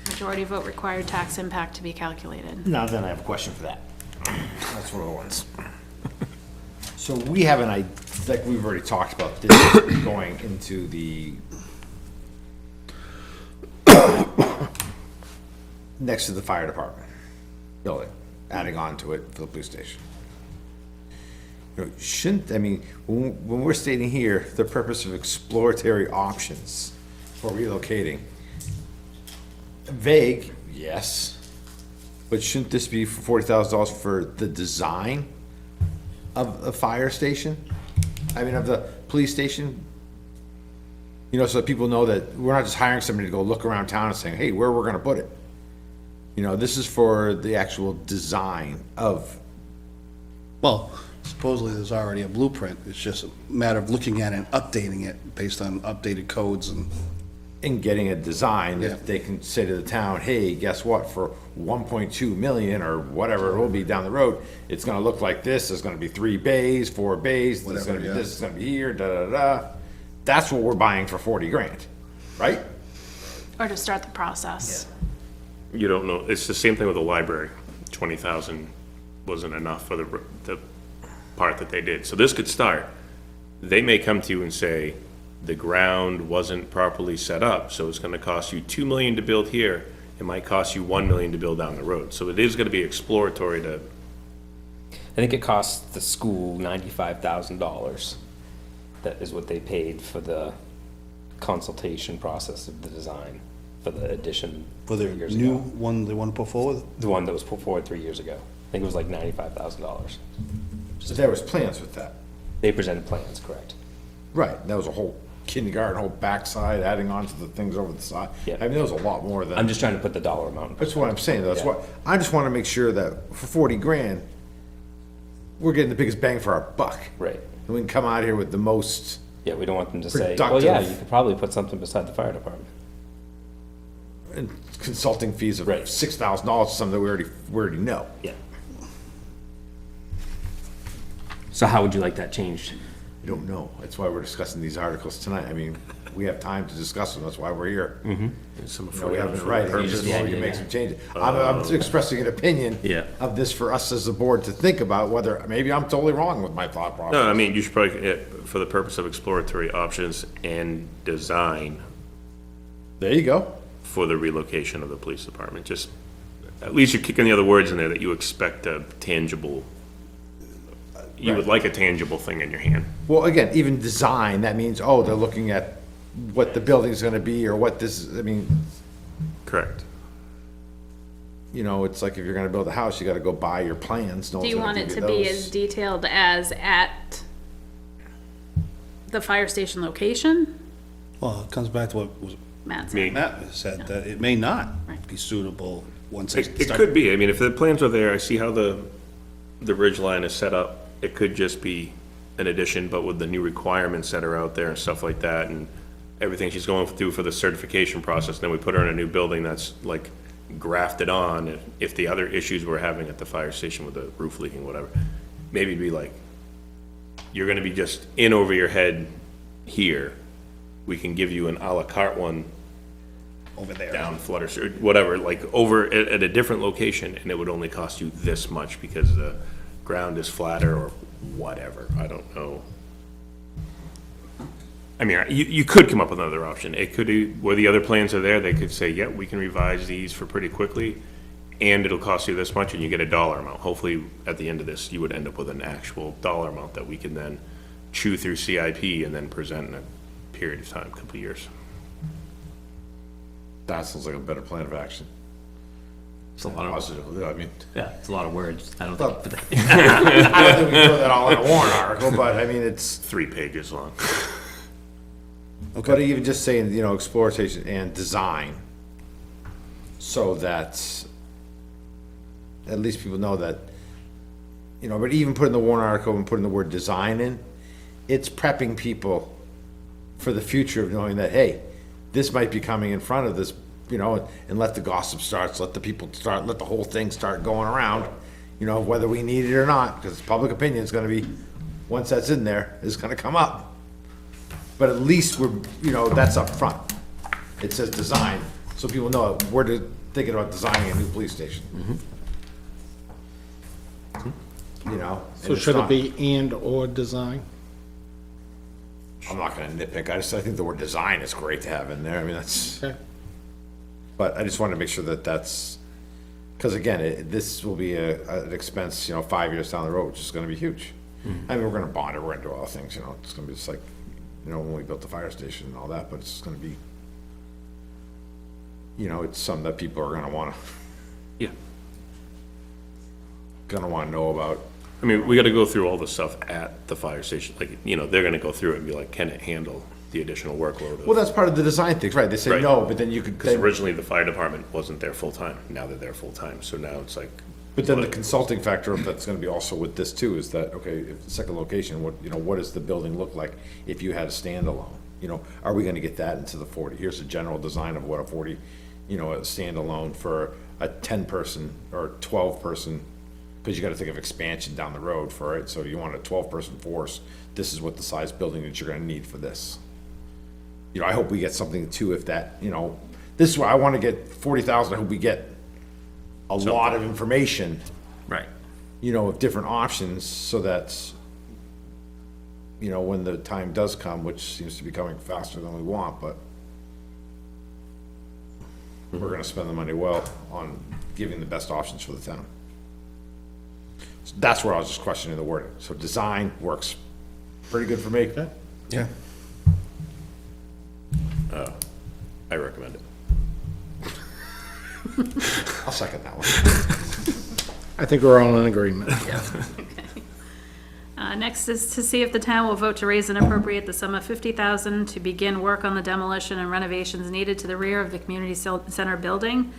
Majority vote required, tax impact to be calculated. Now then, I have a question for that. That's one of the ones. So we have an idea, like we've already talked about this going into the next to the fire department building, adding on to it for the police station. You know, shouldn't, I mean, when we're stating here, the purpose of exploratory options for relocating, vague, yes, but shouldn't this be for $40,000 for the design of a fire station? I mean, of the police station? You know, so that people know that we're not just hiring somebody to go look around town and saying, hey, where we're gonna put it. You know, this is for the actual design of, Well, supposedly there's already a blueprint, it's just a matter of looking at it and updating it based on updated codes and, in getting a design Yeah. that they can say to the town, hey, guess what, for 1.2 million or whatever it will be down the road, it's gonna look like this, there's gonna be 3 bays, 4 bays, there's Whatever, gonna be yeah. this, it's gonna be here, da-da-da. That's what we're buying for 40 grand, right? Or to start the process. You don't know, it's the same thing with the library. 20,000 wasn't enough for the part that they did. So this could start. They may come to you and say, the ground wasn't properly set up, so it's gonna cost you 2 million to build here, it might cost you 1 million to build down the road. So it is gonna be exploratory to, I think it costs the school $95,000. That is what they paid for the consultation process of the design for the addition For their 3 years new ago. one they want to put forward? The one that was put forward 3 years ago. I think it was like $95,000. So there was plans with that. They presented plans, correct? Right, that was a whole kindergarten, whole backside, adding on to the things over the side. Yeah. I mean, there was a lot more than. I'm just trying to put the dollar amount. That's what I'm saying, that's Yeah. what, I just wanna make sure that for 40 grand, we're getting the biggest bang for our buck. Right. And we can come out here with the most, Yeah, we don't want them to say, well, yeah, Productive. you could probably put something beside the fire department. and consulting fees of Right. $6,000, something that we already know. Yeah. So how would you like that changed? I don't know, that's why we're discussing these articles tonight, I mean, we have time to discuss them, that's why we're here. some You know, we have it right, you just, Yeah, we can yeah, make yeah. some changes. I'm expressing an opinion. Yeah. Of this for us as a board to think about, whether, maybe I'm totally wrong with my thought process. no, I mean, you should probably, for the purpose of exploratory options and design There you go. for the relocation of the police department, just, at least you're kicking the other words in there that you expect a tangible, you would like a tangible thing in your hand. Well, again, even design, that means, oh, they're looking at what the building's gonna be, or what this, I mean, Correct. you know, it's like if you're gonna build a house, you gotta go buy your plans. No Do one's you gonna want give it you to be those. as detailed as at the fire station location? Well, it comes back to what was Matt Me. said. Matt said, that it may not Right. be suitable once they It start. could be, I mean, if the plans are there, I see how the ridge line is set up. It could just be an addition, but with the new requirements that are out there and stuff like that, and everything she's going through for the certification process, then we put her in a new building that's like grafted on, if the other issues we're having at the fire station with the roof leaking, whatever, maybe it'd be like, you're gonna be just in over your head here. We can give you an à la carte one Over there. down Flutter, or whatever, like over at a different location, and it would only cost you this much because the ground is flatter or whatever, I don't know. I mean, you could come up with another option. It could, where the other plans are there, they could say, yeah, we can revise these for pretty quickly, and it'll cost you this much, and you get a dollar amount. Hopefully, at the end of this, you would end up with an actual dollar amount that we can then chew through CIP and then present in a period of time, a couple of years. That sounds like a better plan of action. It's a lot of, Positive, I mean, yeah, it's a lot of words. I don't Well, think. I don't think we can throw that all in a warrant article, but I mean, it's, 3 pages long. but even just saying, you know, exploitation and design, so that at least people know that, you know, but even putting the warrant article and putting the word design in, it's prepping people for the future of knowing that, hey, this might be coming in front of this, you know, and let the gossip start, let the people start, let the whole thing start going around, you know, whether we need it or not, because public opinion is gonna be, once that's in there, is gonna come up. But at least we're, you know, that's up front. It says design, so people know we're thinking about designing a new police station. You know? and So it's should it not- be and/or design? I'm not gonna nitpick, I think the word design is great to have in there, I mean, that's, Okay. but I just wanted to make sure that that's, because again, this will be an expense, you know, 5 years down the road, which is gonna be huge. I mean, we're gonna bond it, we're gonna do all the things, you know, it's gonna be just like, you know, when we built the fire station and all that, but it's gonna be, you know, it's something that people are gonna wanna Yeah. know about. I mean, we gotta go through all the stuff at the fire station, like, you know, they're gonna go through it and be like, can it handle the additional workload? Well, that's part of the design things, right? They say Right. no, but then you could, Because originally the fire department wasn't there full-time, now they're there full-time, so now it's like. but then the consulting factor of that's gonna be also with this too, is that, okay, if the second location, what, you know, what does the building look like if you had a standalone? You know, are we gonna get that into the 40? Here's a general design of what a 40, you know, a standalone for a 10-person or 12-person, because you gotta think of expansion down the road for it, so you want a 12-person force, this is what the size building that you're gonna need for this. You know, I hope we get something too, if that, you know, this is where I wanna get 40,000, I hope we get a lot of information, Right. you know, of different options, so that, you know, when the time does come, which seems to be coming faster than we want, but we're gonna spend the money well on giving the best options for the town. So that's where I was just questioning the wording. So design works pretty good for me. Yeah. I recommend it. I'll second that one. I think we're all in agreement. Next is to see if the town will vote to raise and appropriate the sum of $50,000 to begin work on the demolition and renovations needed to the rear of the community center building.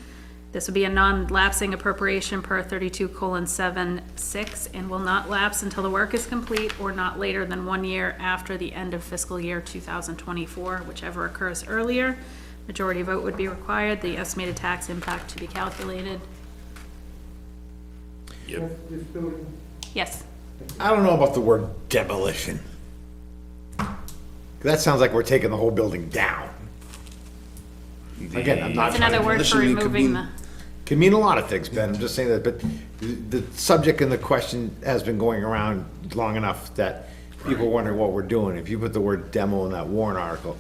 This would be a non-lapsing appropriation per 32:7-6 and will not lapse until the work is complete or not later than 1 year after the end of fiscal year 2024, whichever occurs earlier. Majority vote would be required, the estimated tax impact to be calculated. Yep. Yes. I don't know about the word demolition. That sounds like we're taking the whole building down. Again, I'm not That's trying another to, word for demolition could removing mean- the, can mean a lot of things, Ben, I'm just saying that, but the subject and the question has been going around long enough that people wonder what we're doing. If you put the word demo in that warrant article,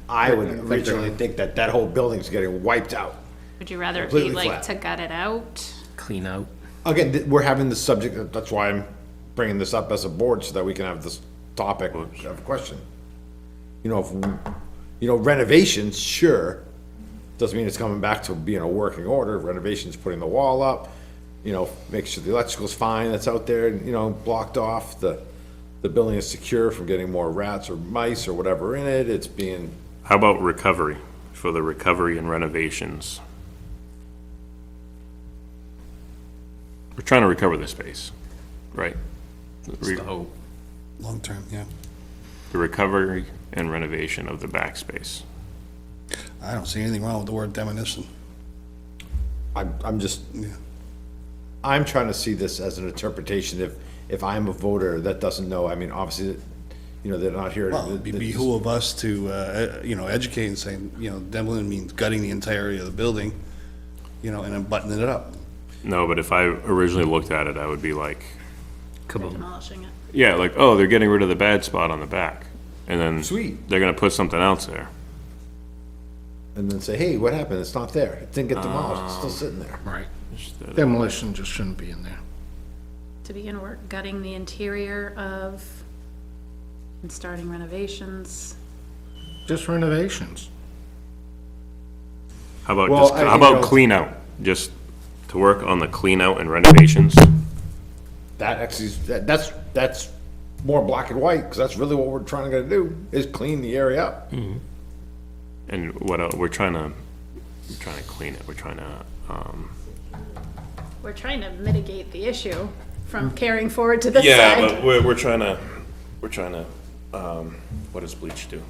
I would originally think that that whole building's getting wiped out. would you rather it be Completely like flat. to gut it out? Clean out. Again, we're having the subject, that's why I'm bringing this up as a board, so that we can have this topic of question. You know, if, you know, renovations, sure, doesn't mean it's coming back to being a working order. Renovations, putting the wall up, you know, make sure the electrical's fine that's out there, you know, blocked off, the building is secure from getting more rats or mice or whatever in it, it's being, How about recovery, for the recovery and renovations? We're trying to recover the space, right? So, Long-term, yeah. The recovery and renovation of the back space. I don't see anything wrong with the word demolition. I'm just, Yeah. I'm trying to see this as an interpretation, if I'm a voter that doesn't know, I mean, obviously, you know, they're not here. Well, it'd be behoove us to, you know, educate and say, you know, demolition means gutting the entirety of the building, you know, and then buttoning it up. No, but if I originally looked at it, I would be like, kaboom. Demolishing it. yeah, like, oh, they're getting rid of the bad spot on the back. And then Sweet. they're gonna put something else there. And then say, hey, what happened? It's not there. It didn't get demolished. It's still sitting there. Right. Instead of- Demolition just shouldn't be in there. To begin work gutting the interior of and starting renovations. Just renovations. How about Well, just, I- how you know- about clean out? Just to work on the clean out and renovations? That actually, that's more black and white, because that's really what we're trying to do, is clean the area up. And what else? We're trying to clean it. We're trying to, We're trying to mitigate the issue from carrying forward to this yeah, side. but we're trying to, what does bleach do?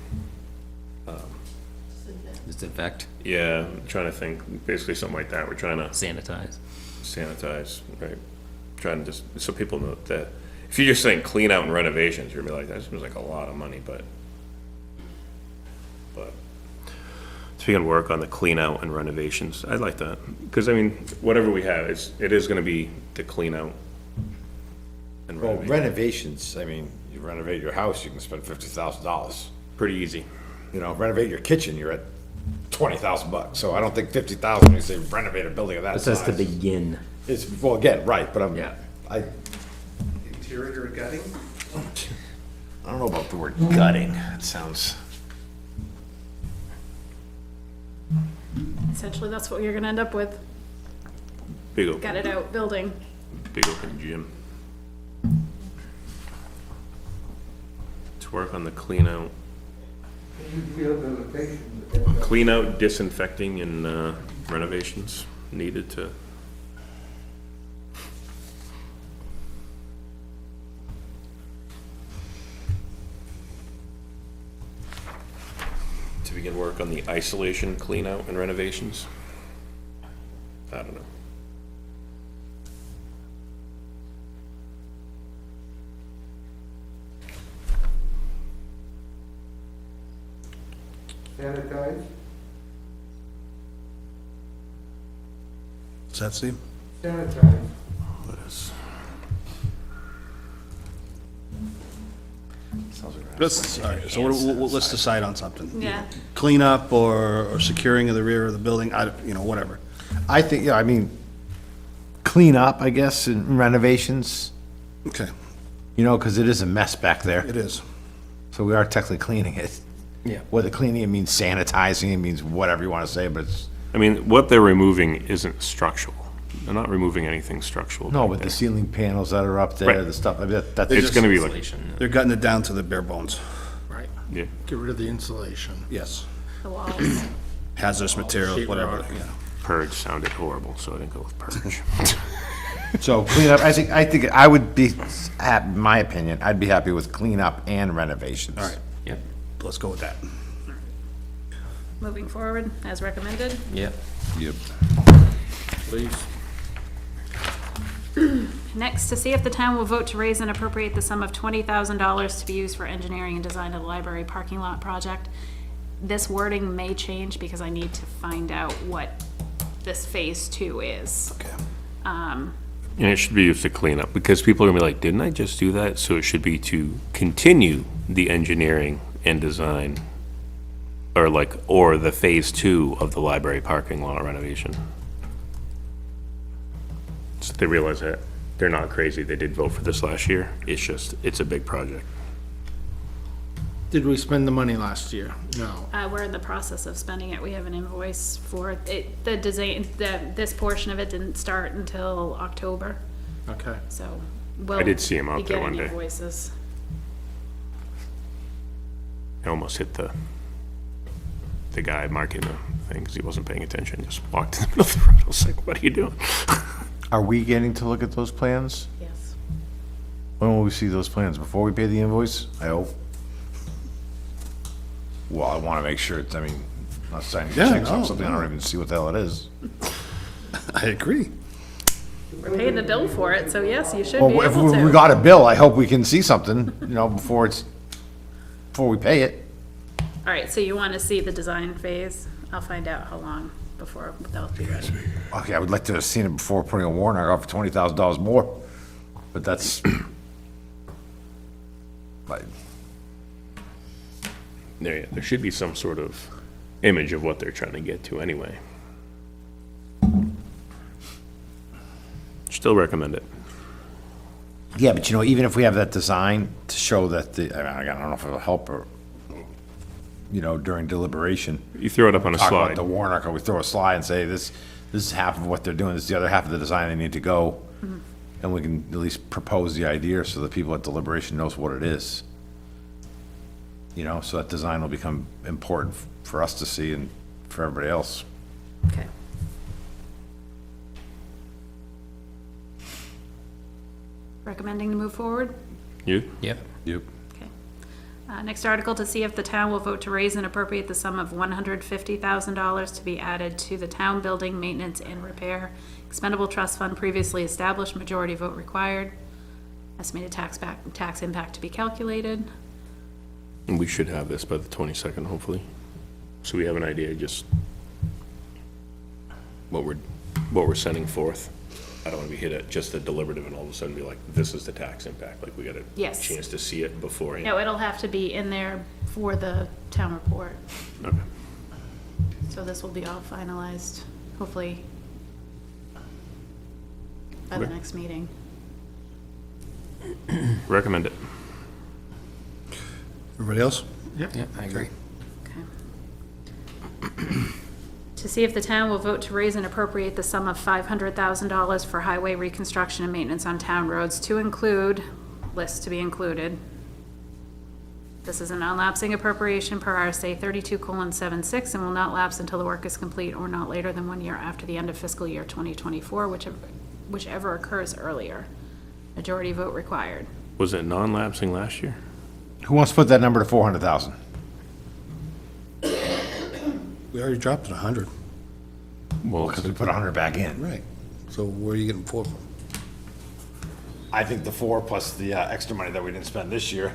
Disinfect, Yeah, I'm trying to think, basically something like that. We're trying to sanitize. sanitize, right? Trying to just, so people know that, if you're just saying clean out and renovations, you're gonna be like, that seems like a lot of money, but so we can work on the clean out and renovations. I'd like that, because I mean, whatever we have, it is gonna be to clean out and Well, renovate. renovations, I mean, you renovate your house, you can spend $50,000. Pretty easy. You know, renovate your kitchen, you're at $20,000. So I don't think 50,000, when you say renovate a building of that It says to size. begin. It's, well, again, right, but Yeah. I Interior gutting? don't know about the word gutting. It sounds, Essentially, that's what you're gonna end up with, Big open, gut it out building. big open gym. To work on the clean out. Clean out, disinfecting, and renovations needed to. To begin work on the isolation, clean out, and renovations. I don't know. Sanitize? Does that seem? What is? Let's, all right, so let's decide on something. Yeah. Cleanup or securing of the rear of the building, whatever. I think, yeah, I mean, clean up, I guess, and renovations, Okay, because it is a mess back there. it is. So we are technically cleaning it. Yeah. Whether cleaning it means sanitizing, it means whatever you want to say, but it's, I mean, what they're removing isn't structural. They're not removing anything structural. no, back but there. the ceiling panels that are up there, Right. the stuff, I mean, that's. It's gonna be like, Insulation. They're gutting it down to the bare bones. Right. yeah, Get rid of the insulation. Yes. The walls. Hazardous materials, whatever, Sheetrock. yeah. purge sounded horrible, so I didn't go with purge. So clean up, I think I would be, my opinion, I'd be happy with clean up and renovations. All right, Yep, let's go with that. Moving forward, as recommended. yep. Yep. Please. Next, to see if the town will vote to raise and appropriate the sum of $20,000 to be used for engineering and design of the library parking lot project. This wording may change because I need to find out what this phase 2 is. Okay. And it should be used to clean up, because people are gonna be like, didn't I just do that? So it should be to continue the engineering and design, or the phase 2 of the library parking lot renovation. So they realize that they're not crazy. They did vote for this last year. It's a big project. Did we spend the money last year? No. We're in the process of spending it. We have an invoice for it. The design, this portion of it didn't start until October, Okay. so we'll. I did see 'em out be there one getting day. Invoices. I almost hit the guy marking the thing because he wasn't paying attention, just walked in the middle of the road. I was like, what are you doing? Are we getting to look at those plans? Yes. When will we see those plans? Before we pay the invoice? I hope. Well, I want to make sure it's, I mean, not signing Yeah, checks on no, something, I don't even see what the hell it is. I agree. We're paying the bill for it, so yes, you should Well, be if able to. we got a bill, I hope we can see something, before we pay it. All right, so you want to see the design phase? I'll find out how long before they'll be ready. Okay, I would like to have seen it before putting a warrant article for $20,000 more, but that's. But There should be some sort of image of what they're trying to get to anyway. Still recommend it. yeah, but even if we have that design to show that I don't know if it'll help or, during deliberation. You throw it up on a Talk about slide. the warrant article, we throw a slide and say, this is half of what they're doing, this is the other half of the design they need to go. And we can at least propose the idea so the people at deliberation knows what it is. So that design will become important for us to see and for everybody else. Okay. Recommending to move forward? You? Yep. Yep. Okay. Next article, to see if the town will vote to raise and appropriate the sum of $150,000 to be added to the town building maintenance and repair expendable trust fund previously established, majority vote required. Estimated tax impact to be calculated. And we should have this by the 22nd, hopefully. So we have an idea, just what we're sending forth. I don't want to be hit at just the deliberative and all of a sudden be like, this is the tax impact. Like, we got a Yes. chance to see it beforehand. No, it'll have to be in there for the town report. Okay. So this will be all finalized, hopefully, by the Okay. next meeting. Recommend it. Everybody else? Yep, I agree. Okay. To see if the town will vote to raise and appropriate the sum of $500,000 for highway reconstruction and maintenance on town roads to include, list to be included. This is a non-lapsing appropriation per RSA 32:76 and will not lapse until the work is complete or not later than 1 year after the end of fiscal year 2024, whichever occurs earlier. Majority vote required. Was it non-lapsing last year? Who wants to put that number to 400,000? We already dropped it 100. Well, Because we put 100 back in. Right. So where are you getting 4 from? I think the 4 plus the extra money that we didn't spend this year,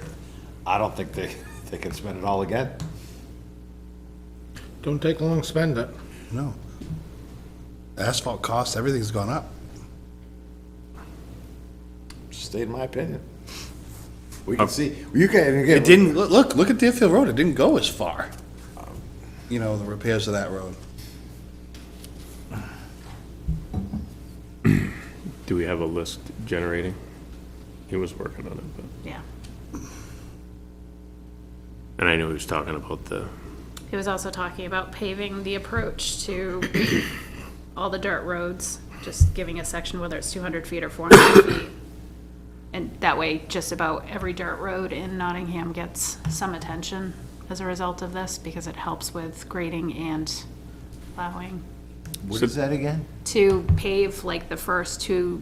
I don't think they can spend it all again. Don't take long, spend it. No. Asphalt costs, everything's gone up. Just stayed my opinion. We can see, you can, again. It didn't, look at Deerfield Road, it didn't go as far. You know, the repairs of that road. Do we have a list generating? He was working on it, but, Yeah. and I know he was talking about the, He was also talking about paving the approach to all the dirt roads, just giving a section, whether it's 200 feet or 400 feet. And that way, just about every dirt road in Nottingham gets some attention as a result of this, because it helps with grading and plowing. What is that again? To pave like the first two,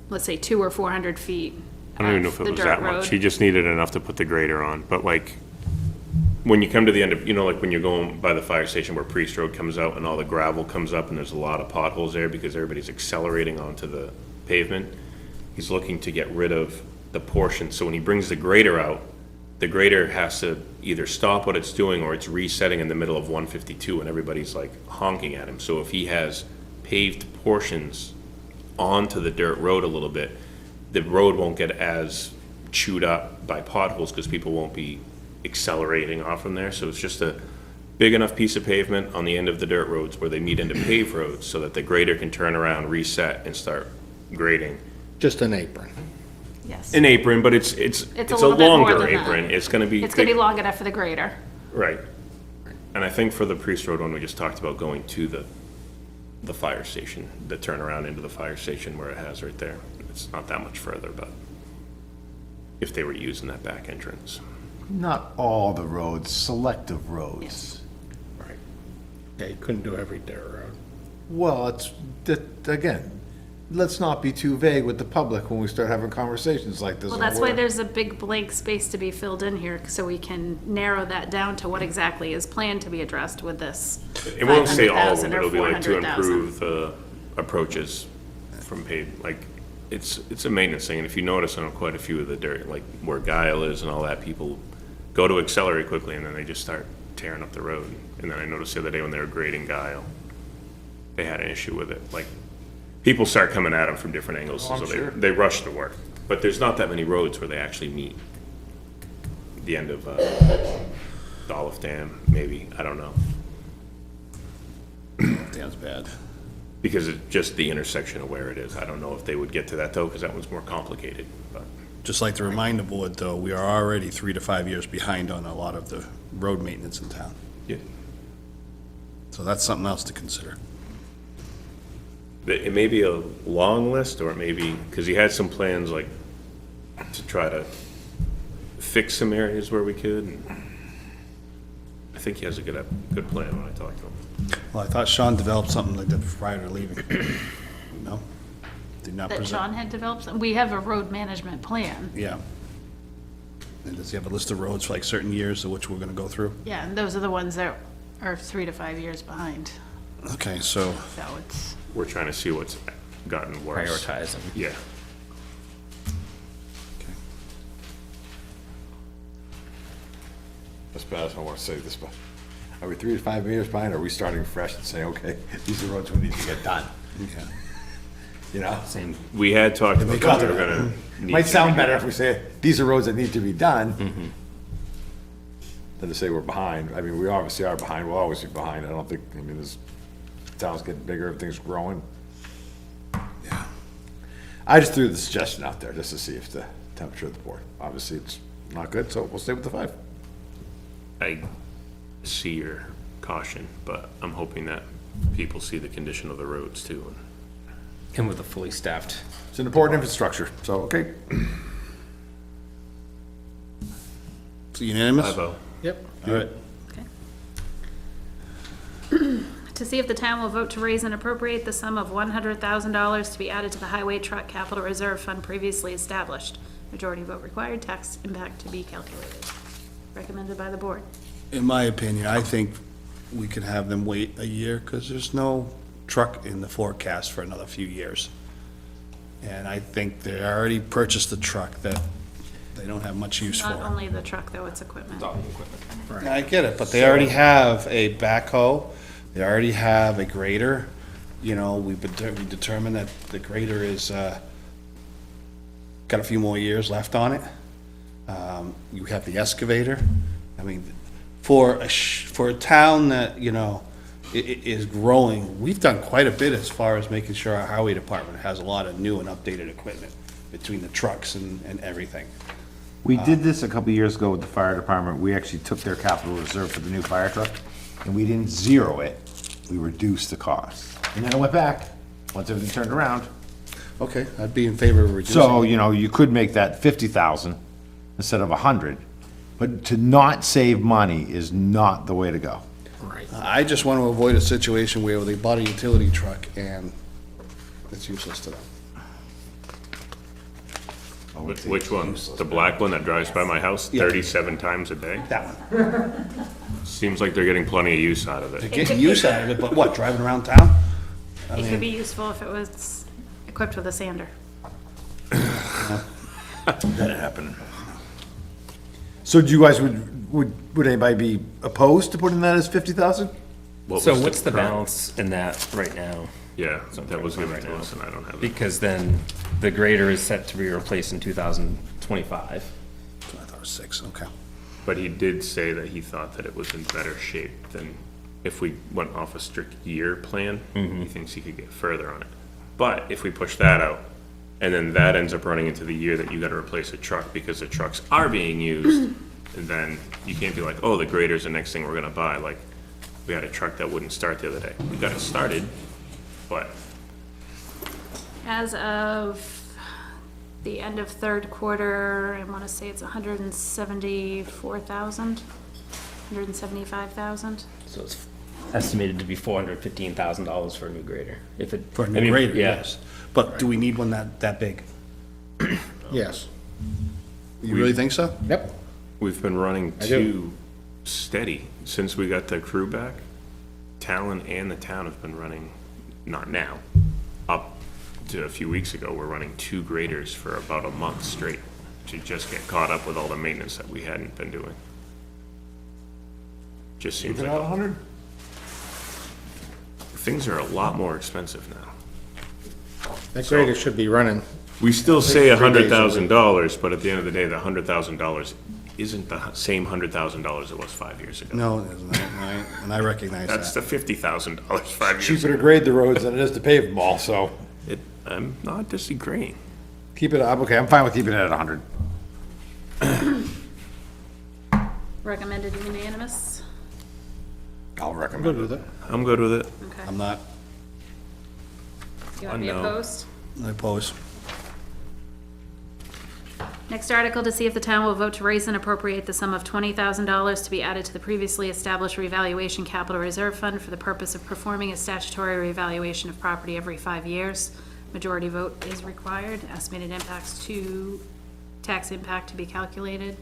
let's say 200 or 400 feet I don't even know if of it the was dirt that road. much. He just needed enough to put the grader on, but like, when you come to the end of, you know, like when you're going by the fire station where Priest Road comes out and all the gravel comes up and there's a lot of potholes there because everybody's accelerating onto the pavement, he's looking to get rid of the portion, so when he brings the grader out, the grader has to either stop what it's doing or it's resetting in the middle of 152 and everybody's like honking at him. So if he has paved portions onto the dirt road a little bit, the road won't get as chewed up by potholes because people won't be accelerating off from there. So it's just a big enough piece of pavement on the end of the dirt roads where they meet into paved roads so that the grader can turn around, reset, and start grading. Just an apron. Yes. An apron, but it's It's a a little bit more longer than that. apron. It's gonna be. It's gonna be long enough for the grader. Right. And I think for the Priest Road one, we just talked about going to the fire station, the turnaround into the fire station where it has right there. It's not that much further, but if they were using that back entrance. Not all the roads, selective roads. Right. Yeah, you couldn't do every dirt road. Well, it's, again, let's not be too vague with the public when we start having conversations like this. Well, that's why there's a big blank space to be filled in here, so we can narrow that down to what exactly is planned to be addressed with this. It won't say all of them, 500,000 or it'll be like to 400,000. improve the approaches from paved, like, it's a maintenance thing, and if you notice on quite a few of the dirt, like where Guile is and all that, people go to accelerate quickly and then they just start tearing up the road. And then I noticed the other day when they were grading Guile, they had an issue with it, like, people start coming at them from different angles, so they rush to work. But there's not that many roads where they actually meet the end of, Dolph Dam, maybe, I don't know. Dam's bad. Because it's just the intersection of where it is. I don't know if they would get to that though, because that one's more complicated, but. Just like to remind the board, though, we are already 3 to 5 years behind on a lot of the road maintenance in town. Yeah. So that's something else to consider. It may be a long list, or it may be, because he had some plans like to try to fix some areas where we could. And I think he has a good plan when I talked to him. Well, I thought Sean developed something like that prior to leaving. No? Did not That present? Sean had developed, we have a road management plan. Yeah. And does he have a list of roads for like certain years of which we're gonna go through? Yeah, and those are the ones that are 3 to 5 years behind, Okay, so, so it's. We're trying to see what's gotten worse. Prioritize them. Yeah. That's bad, I don't want to say this, but are we 3 to 5 years behind, or are we starting fresh and saying, okay, these are roads we need to get done? yeah. You know? We had talked about that we were Because gonna. need might to sound be- better if we say, these are roads that need to be done, than to say we're behind. I mean, we obviously are behind, we'll always be behind. I don't think, I mean, this town's getting bigger, everything's growing. Yeah. I just threw the suggestion out there, just to see if the temperature of the board, obviously it's not good, so we'll stay with the 5. I see your caution, but I'm hoping that people see the condition of the roads too. And with a fully staffed, It's an important infrastructure, so, okay. So unanimous? 5-0. Yep. All right. To see if the town will vote to raise and appropriate the sum of $100,000 to be added to the Highway Truck Capital Reserve Fund previously established. Majority vote required, tax impact to be calculated. Recommended by the board. In my opinion, I think we could have them wait a year, because there's no truck in the forecast for another few years. And I think they already purchased the truck that they don't have much use for. Not only the truck, though, it's equipment. I get it, but they already have a backhoe, they already have a grader. You know, we determined that the grader is, got a few more years left on it. You have the excavator. I mean, for a town that, you know, is growing, we've done quite a bit as far as making sure our highway department has a lot of new and updated equipment between the trucks and everything. We did this a couple years ago with the fire department. We actually took their capital reserve for the new fire truck, and we didn't zero it. We reduced the cost. And then it went back, once everything turned around. Okay, I'd be in favor of reducing. So, you know, you could make that 50,000 instead of 100, but to not save money is not the way to go. I just want to avoid a situation where they bought a utility truck and it's useless to them. Which one? The black one that drives by my house Yeah. 37 times a day? That one. Seems like they're getting plenty of use out of They're it. getting use out of it, but what, driving around town? It could be useful if it was equipped with a sander. That happened. So do you guys, would anybody be opposed to putting that as 50,000? What So was what's the pro- balance in that right now? Yeah, So that was given right to now. us and I don't have it. Because then the grader is set to be replaced in 2025. I thought it was 6, okay. But he did say that he thought that it was in better shape than if we went off a strict year plan. He thinks he could get further on it. But if we push that out, and then that ends up running into the year that you gotta replace a truck because the trucks are being used, and then you can't be like, oh, the grader's the next thing we're gonna buy. Like, we had a truck that wouldn't start the other day. We got it started, but As of the end of third quarter, I want to say it's 174,000, 175,000. So it's estimated to be $415,000 for a new grader. If it. For a I new mean, grader, yeah. yes. But do we need one that big? Yes. You really think so? Yep. we've been running I do. two steady since we got the crew back. Talon and the town have been running, not now, up to a few weeks ago, we're running 2 graders for about a month straight to just get caught up with all the maintenance that we hadn't been doing. Just seems like 100? things are a lot more expensive now. That grader should be running. We still say Like 3 days a $100,000, but at the end of the day, the $100,000 isn't the same $100,000 it was 5 years ago. No, it isn't, and I recognize That's that. the $50,000 5 years Cheaper ago. to grade the roads than it is to pave them all, so I'm not disagreeing. keep it up. Okay, I'm fine with keeping it at 100. Recommended unanimous. I'll Good recommend with it. it. I'm good with it. Okay. I'm not, You want to be no. opposed? I oppose. Next article, to see if the town will vote to raise and appropriate the sum of $20,000 to be added to the previously established revaluation capital reserve fund for the purpose of performing a statutory revaluation of property every 5 years. Majority vote is required. Estimated impacts to, tax impact to be calculated.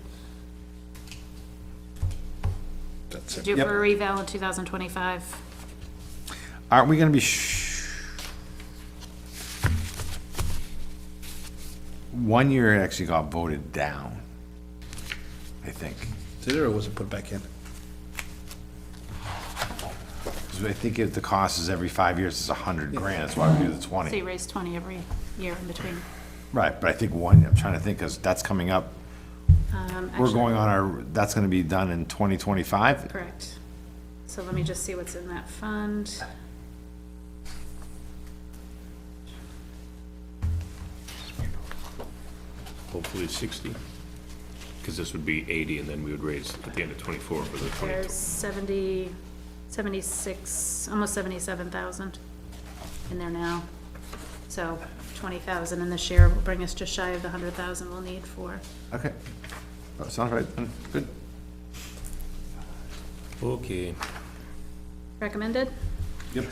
That's it. Due for a reval in 2025. Aren't we gonna be one year it actually got voted down, I think. Did it, or was it put back in? 'Cause I think if the cost is every 5 years, it's 100 grand, that's why we do the So 20. you raise 20 every year in between. Right, but I think I'm trying to think, cause that's coming up, we're Actually, going on that's gonna be done in 2025? correct. So let me just see what's in that fund. Hopefully 60. Because this would be 80 and then we would raise at the end of 24 for the 22. There's 76, almost 77,000 in there now. So 20,000 in this year will bring us just shy of the 100,000 we'll need for. Okay. That sounds right, then. Good. Okay. Recommended? Yep.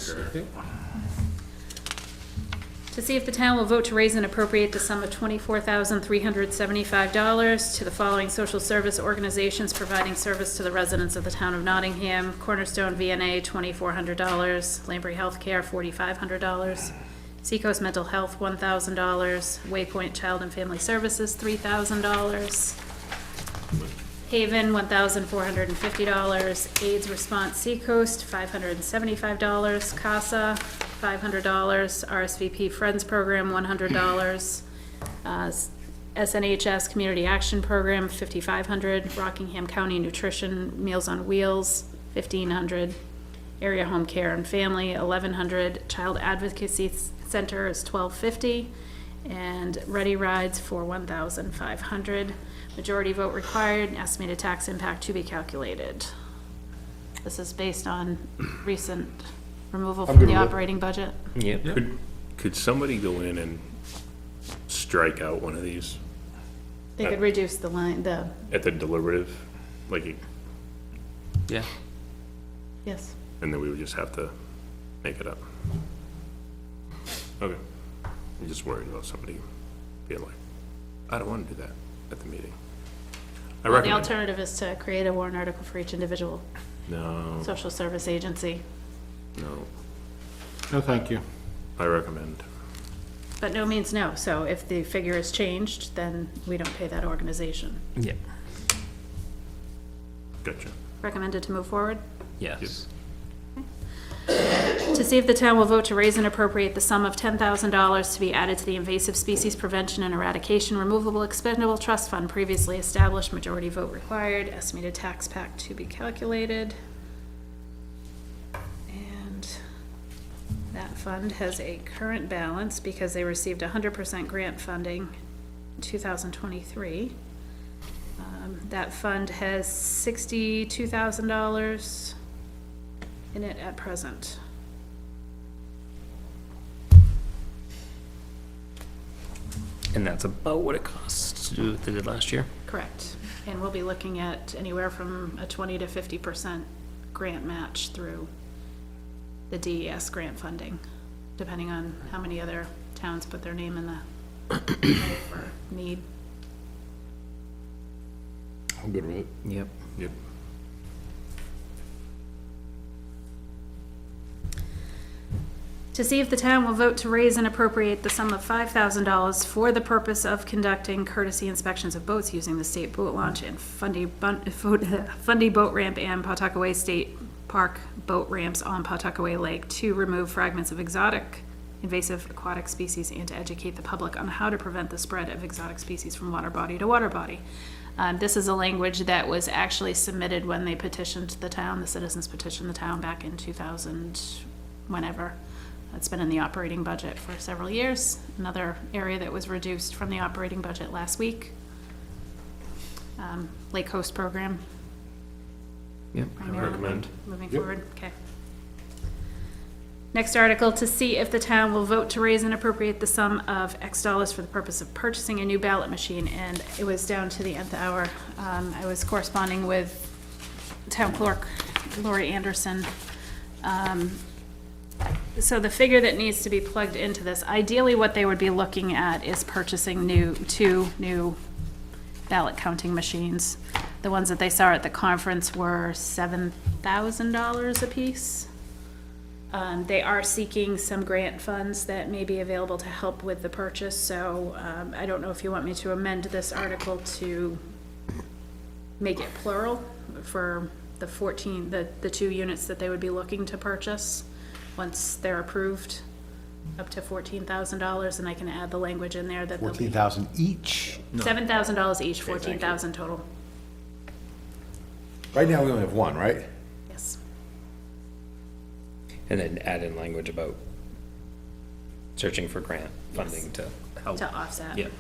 To see if the town will vote to raise and appropriate the sum of $24,375 to the following social service organizations providing service to the residents of the town of Nottingham. Cornerstone VNA, $2,400. Lamprey Healthcare, $4,500. Seacoast Mental Health, $1,000. Waypoint Child and Family Services, $3,000. Haven, $1,450. AIDS Response Seacoast, $575. CASA, $500. RSVP Friends Program, $100. SNHS Community Action Program, $5,500. Rockingham County Nutrition Meals on Wheels, $1,500. Area Home Care and Family, $1,100. Child Advocacy Center is $1,250. And Ready Rides for $1,500. Majority vote required, estimated tax impact to be calculated. This is based on recent removal from the operating budget. Yep. Could somebody go in and strike out one of these They could reduce the line, at the deliberative, like, Yeah. yes. and then we would just have to make it up? Okay. I'm just worried about somebody being like, I don't want to do that at the meeting. I The recommend. alternative is to create a warrant article for each individual No, social service agency. no, No, thank you. I recommend. But no means no, so if the figure is changed, then we don't pay that organization. Yep. Gotcha. Recommended to move forward? Yes. To see if the town will vote to raise and appropriate the sum of $10,000 to be added to the Invasive Species Prevention and Eradication Removable Expendable Trust Fund previously established, majority vote required, estimated tax pact to be calculated. And that fund has a current balance because they received 100% grant funding in 2023. That fund has $62,000 in it at present. And that's about what it costs to do what they did last year? Correct. And we'll be looking at anywhere from a 20 to 50% grant match through the DES grant funding, depending on how many other towns put their name in the for need. I'm good with it. Yep. Yep. To see if the town will vote to raise and appropriate the sum of $5,000 for the purpose of conducting courtesy inspections of boats using the state boat launch and Fundy Boat Ramp and Pawtuckaway State Park boat ramps on Pawtuckaway Lake to remove fragments of exotic invasive aquatic species and to educate the public on how to prevent the spread of exotic species from water body to water body. This is a language that was actually submitted when they petitioned the town, the citizens petitioned the town back in 2000, whenever. It's been in the operating budget for several years. Another area that was reduced from the operating budget last week. Lake Coast Program. Yep. Primarily recommend. moving forward, okay. Next article, to see if the town will vote to raise and appropriate the sum of X dollars for the purpose of purchasing a new ballot machine, and it was down to the nth hour. I was corresponding with town clerk Lori Anderson. So the figure that needs to be plugged into this, ideally what they would be looking at is purchasing two new ballot counting machines. The ones that they saw at the conference were $7,000 apiece. They are seeking some grant funds that may be available to help with the purchase, so I don't know if you want me to amend this article to make it plural for the 14, the two units that they would be looking to purchase once they're approved, up to $14,000, and I can add the language in there that they'll be $14,000 each? $7,000 each, Okay, thank you. $14,000 total. Right now, we only have one, right? Yes. And then add in language about searching for grant funding to help. To offset. Yep.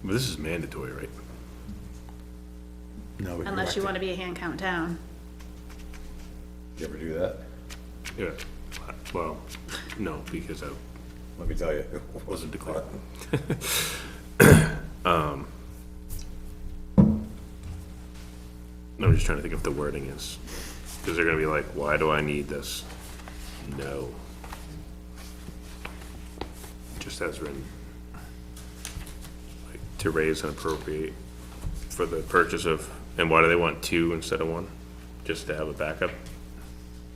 But this is mandatory, right? No. we can Unless you elect want to be a hand count town. it. You ever do that? Yeah. Well, no, because I Let me tell you. wasn't declared. I'm just trying to think if the wording is, because they're gonna be like, why do I need this? No. Just as written. Like, to raise and appropriate for the purchase of, and why do they want two instead of one? Just to have a backup?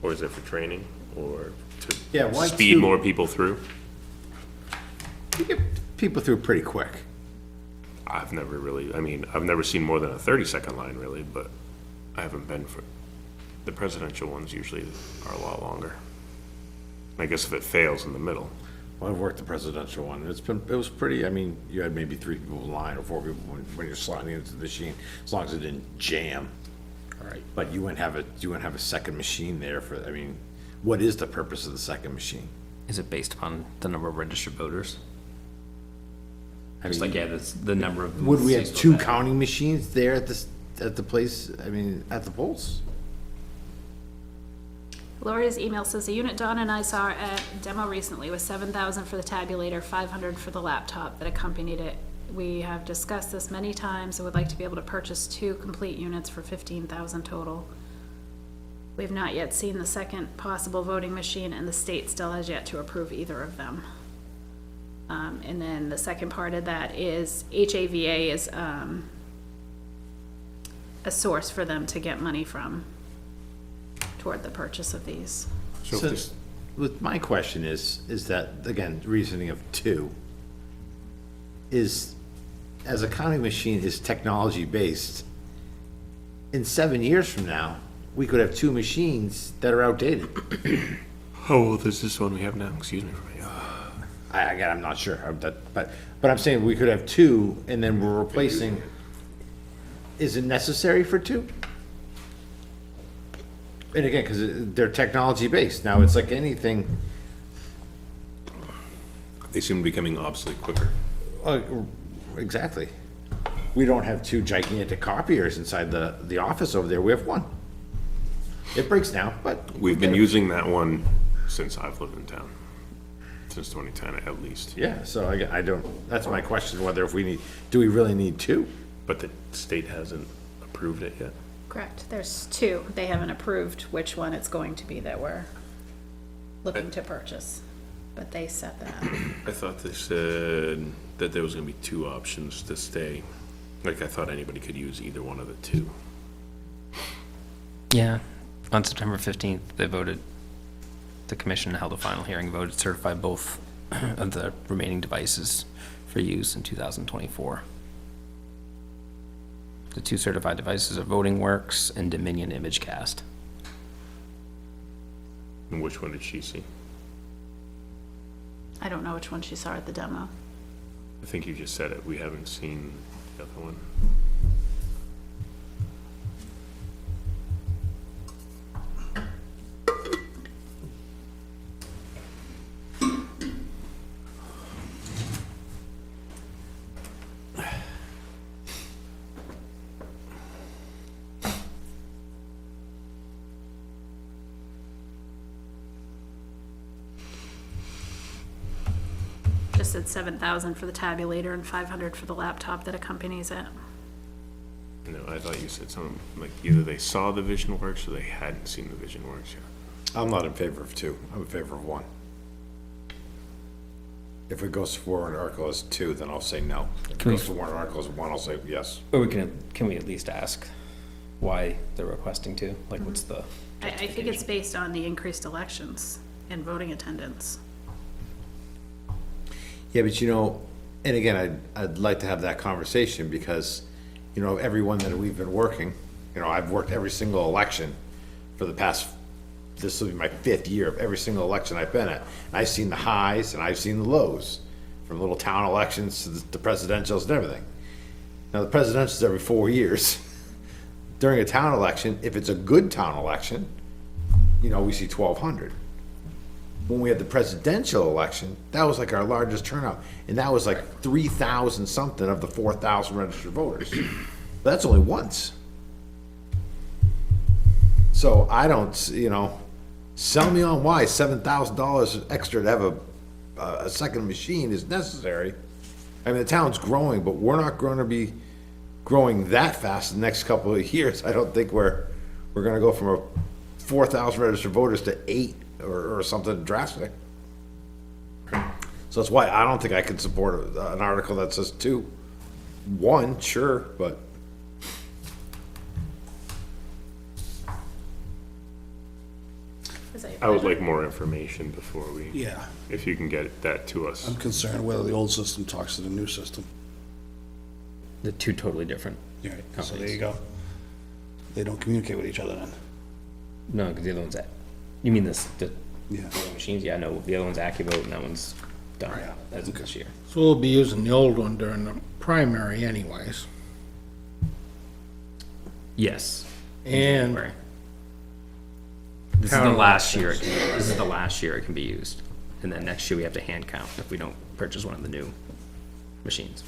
Or is it for training, or Yeah, to why speed two? more people through? You get people through pretty quick. I've never really, I mean, I've never seen more than a 30-second line really, but I haven't been for, the presidential ones usually are a lot longer. I guess if it fails in the middle. Well, I've worked the presidential one. It was pretty, I mean, you had maybe 3 people in line or 4 people when you're sliding into the machine, as long as it didn't jam. All right. But you wouldn't have a second machine there for, I mean, what is the purpose of the second machine? Is it based upon the number of registered voters? I Just mean, like, yeah, that's the number of. would we have seats 2 we'll have. counting machines there at the place, I mean, at the polls? Lori's email says, the unit Don and I saw at demo recently was $7,000 for the tabulator, $500 for the laptop that accompanied it. We have discussed this many times and would like to be able to purchase 2 complete units for $15,000 total. We have not yet seen the second possible voting machine, and the state still has yet to approve either of them. And then the second part of that is HAVA is a source for them to get money from toward the purchase of these. So if So, this- with my question is that, again, reasoning of 2, is, as a counting machine is technology-based, in 7 years from now, we could have 2 machines that are outdated. How old is this one we have now? Excuse me. Again, I'm not sure, but I'm saying we could have 2, and then we're replacing, is it necessary for 2? And again, because they're technology-based, now it's like anything, They seem to be becoming obsolete quicker. exactly. We don't have 2 gigantic copiers inside the office over there, we have 1. It breaks down, but. We've been using that one since I've lived in town, since 2010 at least. Yeah, so I don't, that's my question, whether if do we really need 2? But the state hasn't approved it yet. Correct, there's 2. They haven't approved which one it's going to be that we're looking to purchase, but they set that. I thought they said that there was gonna be 2 options to stay. Like, I thought anybody could use either one of the 2. Yeah, on September 15th, they voted, the commission held a final hearing vote to certify both of the remaining devices for use in 2024. The 2 certified devices are Voting Works and Dominion ImageCast. And which one did she see? I don't know which one she saw at the demo. I think you just said it. We haven't seen the other one. Just said 7,000 for the tabulator and 500 for the laptop that accompanies it. No, I thought you said something, like either they saw the Vision Works or they hadn't seen the Vision Works yet. I'm not in favor of 2, I'm in favor of 1. If it goes to warrant article as 2, then I'll say no. If it Can we- goes to warrant article as 1, I'll say yes. Or can we at least ask why they're requesting to? Like, what's the? I think it's based on the increased elections and voting attendance. Yeah, but and again, I'd like to have that conversation because, everyone that we've been working, I've worked every single election for the past, this will be my 5th year of every single election I've been at. And I've seen the highs and I've seen the lows, from little town elections to the presidentials and everything. Now, the presidentials every 4 years. During a town election, if it's a good town election, we see 1,200. When we had the presidential election, that was like our largest turnout, and that was like 3,000 something of the 4,000 registered voters. That's only once. So I don't, sell me on why $7,000 extra to have a second machine is necessary. I mean, the town's growing, but we're not going to be growing that fast in the next couple of years. I don't think we're going to go from a 4,000 registered voters to 8 or something drastic. So that's why I don't think I could support an article that says 2. 1, sure, but. Is that your I would pleasure? like more information before we, Yeah, if you can get that to us. I'm concerned whether the old system talks to the new system. The 2 totally different. Yeah, so there you go. They don't communicate with each other then. No, because the other one's, you mean the Yeah. voting machines? Yeah, no, the other one's AccuVote and that one's done as of this year. So we'll be using the old one during the primary anyways. Yes. And January. This is the Town last year, elections. this is the last year it can be used. And then next year we have to hand count if we don't purchase one of the new machines.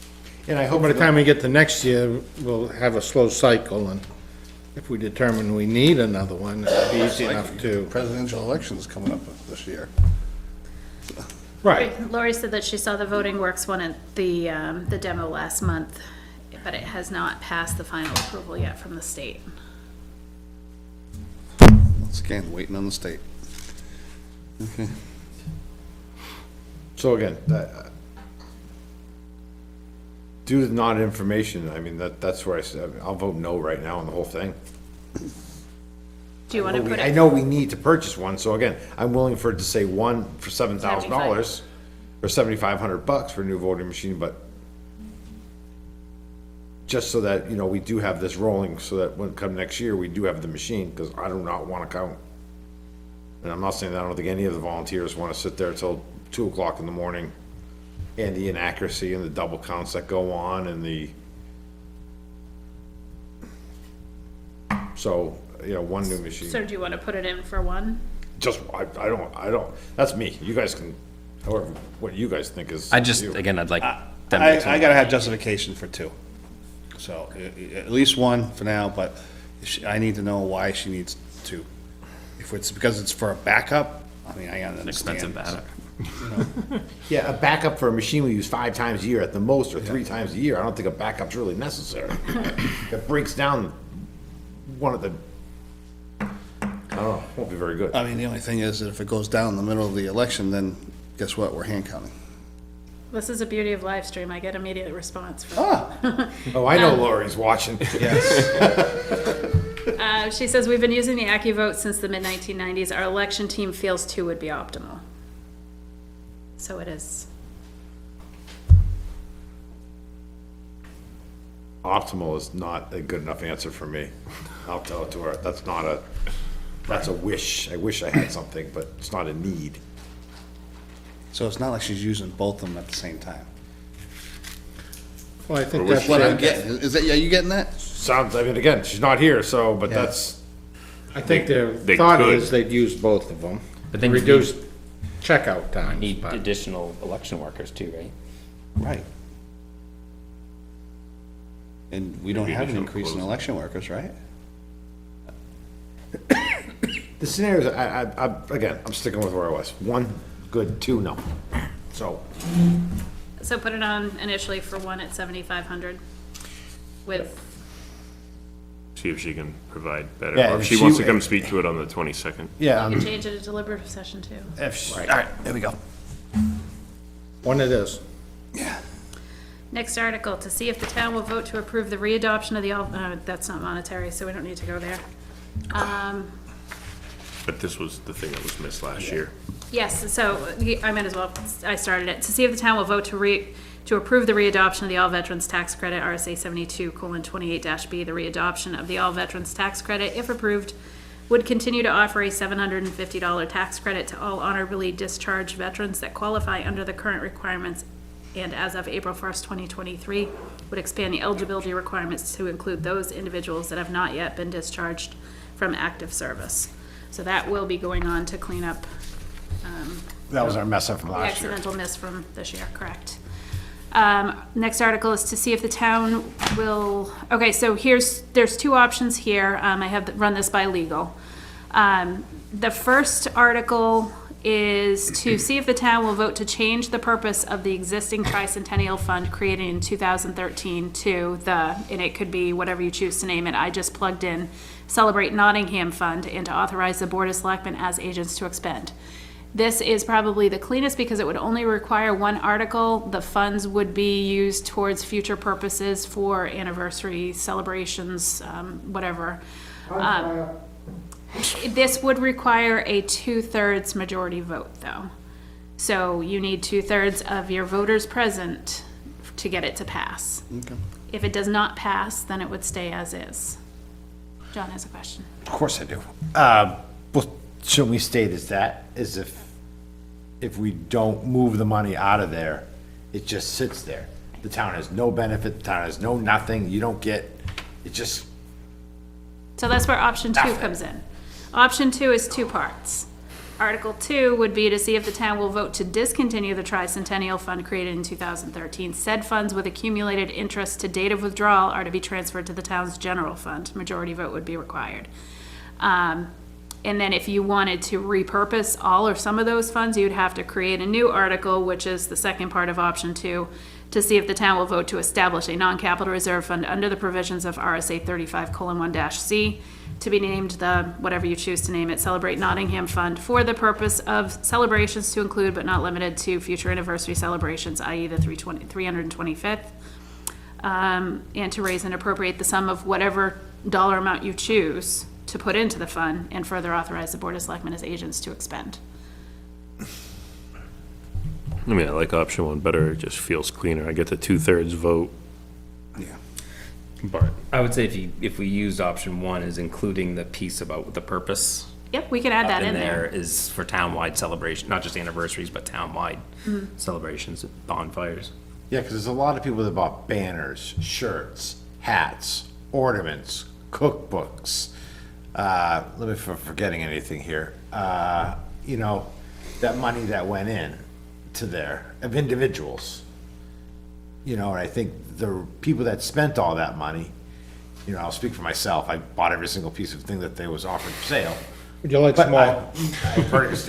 And I hope by the time we get to next year, we'll have a slow cycle, and if we determine we need another one, it'll be easy enough to. Presidential elections coming up this year. Right. Lori said that she saw the Voting Works one at the demo last month, but it has not passed the final approval yet from the state. Once again, waiting on the state. Okay. So again, due to the non-information, I mean, that's where I said, I'll vote no right now on the whole thing. Do you want to put I it, know we need to purchase one, so again, I'm willing for it to say one for $7,000 or $7,500 for a new voting machine, but just so that, you know, we do have this rolling, so that when come next year, we do have the machine, because I do not want to count. And I'm not saying that I don't think any of the volunteers want to sit there till 2 o'clock in the morning, and the inaccuracy and the double counts that go on and so, you know, one new machine. so do you want to put it in for one? Just, I don't, that's me. You guys can, however, what you guys think is. I just, you. again, I'd like them to. I gotta have justification for two. So, at least one for now, but I need to know why she needs two. If it's because it's for a backup, I mean, I gotta understand. Expensive backup. Yeah, a backup for a machine we use 5 times a year at the most, or 3 times a year. I don't think a backup's really necessary. If it breaks down one of the, I don't know, won't be very good. I mean, the only thing is that if it goes down in the middle of the election, then guess what? We're hand counting. This is the beauty of live stream. I get immediate response. From Oh, I know Lori's watching. Yes. She says, we've been using the AccuVote since the mid-1990s. Our election team feels 2 would be optimal. So it is. Optimal is not a good enough answer for me. I'll tell it to her. That's not a, that's a wish. I wish I had something, but it's not a need. So it's not like she's using both of them at the same time. Well, I think That's that's what I'm it. getting. Is that, are you getting that? Sounds, I mean, again, she's not here, so, but Yeah. that's, I think their They thought could. is they'd use both of them. But then you Reduce checkout times, Need but additional election workers too, right? Right. And we don't Maybe have an additional increase in closing. election workers, right? the scenarios, again, I'm sticking with where I was. 1, good, 2, no. So, So put it on initially for 1 at 7,500 with, See if she can provide better, Yeah, or if if she she- wants to come speak to it on the 22nd. yeah, you can change it to deliberative session too. if, All right, there we go. one it is. Next article, to see if the town will vote to approve the readoption of the, that's not monetary, so we don't need to go there. But this was the thing that was missed last year. Yes, so I might as well, I started it. To see if the town will vote to approve the readoption of the All Veterans Tax Credit, RSA 72:28-B. The readoption of the All Veterans Tax Credit, if approved, would continue to offer a $750 tax credit to all honorably discharged veterans that qualify under the current requirements, and as of April 1st, 2023, would expand the eligibility requirements to include those individuals that have not yet been discharged from active service. So that will be going on to clean up that was our mess up from the last year. accidental miss from this year, correct. Next article is to see if the town will, okay, so there's 2 options here. I have run this by legal. The first article is to see if the town will vote to change the purpose of the existing tricentennial fund created in 2013 to and it could be whatever you choose to name it. I just plugged in Celebrate Nottingham Fund, and to authorize the Board of Selectmen as agents to expend. This is probably the cleanest because it would only require 1 article. The funds would be used towards future purposes for anniversary celebrations, whatever. This would require a 2/3 majority vote, though. So you need 2/3 of your voters present to get it to pass. Okay. If it does not pass, then it would stay as is. John has a question. Of course I do. Well, shouldn't we state as that, as if if we don't move the money out of there, it just sits there. The town has no benefit, the town has no nothing, you don't get, it just, So that's where option 2 Nothing. comes in. Option 2 is 2 parts. Article 2 would be to see if the town will vote to discontinue the tricentennial fund created in 2013. Said funds with accumulated interest to date of withdrawal are to be transferred to the town's general fund. Majority vote would be required. And then if you wanted to repurpose all or some of those funds, you'd have to create a new article, which is the second part of option 2, to see if the town will vote to establish a non-capital reserve fund under the provisions of RSA 35:1-C, to be named the, whatever you choose to name it, Celebrate Nottingham Fund, for the purpose of celebrations to include but not limited to future anniversary celebrations, i.e. the 325th, and to raise and appropriate the sum of whatever dollar amount you choose to put into the fund, and further authorize the Board of Selectmen as agents to expend. I mean, I like option 1 better, it just feels cleaner. I get the 2/3 vote. Yeah. But I would say if we used option 1 as including the piece about the purpose Yep, we can add that up in there there. is for townwide celebration, not just anniversaries, but townwide celebrations, bonfires. yeah, because there's a lot of people that bought banners, shirts, hats, ornaments, cookbooks. Let me, for forgetting anything here, you know, that money that went in to there, of individuals. You know, and I think the people that spent all that money, you know, I'll speak for myself, I bought every single piece of thing that they was offered for sale. Would you like But small?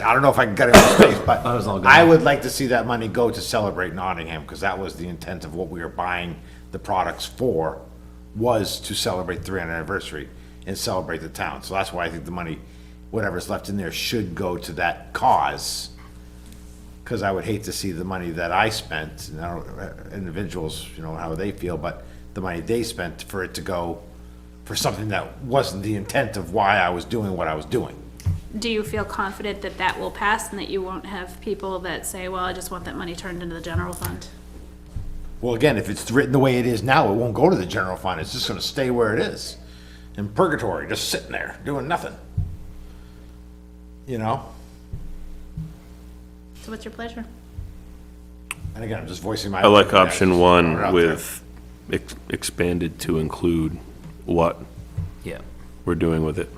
I don't know if I can get it in space, but was all good. I would like to see that money go to Celebrate Nottingham, because that was the intent of what we were buying the products for, was to celebrate the 300th anniversary and celebrate the town. So that's why I think the money, whatever's left in there, should go to that cause. Because I would hate to see the money that I spent, and I don't, individuals, you know, how they feel, but the money they spent for it to go for something that wasn't the intent of why I was doing what I was doing. Do you feel confident that that will pass and that you won't have people that say, well, I just want that money turned into the general fund? Well, again, if it's written the way it is now, it won't go to the general fund, it's just gonna stay where it is. In purgatory, just sitting there, doing nothing. You know? So what's your pleasure? And again, I'm just voicing my. I like opinion. option Just throwing it 1 out with expanded to include what Yeah. we're doing with it.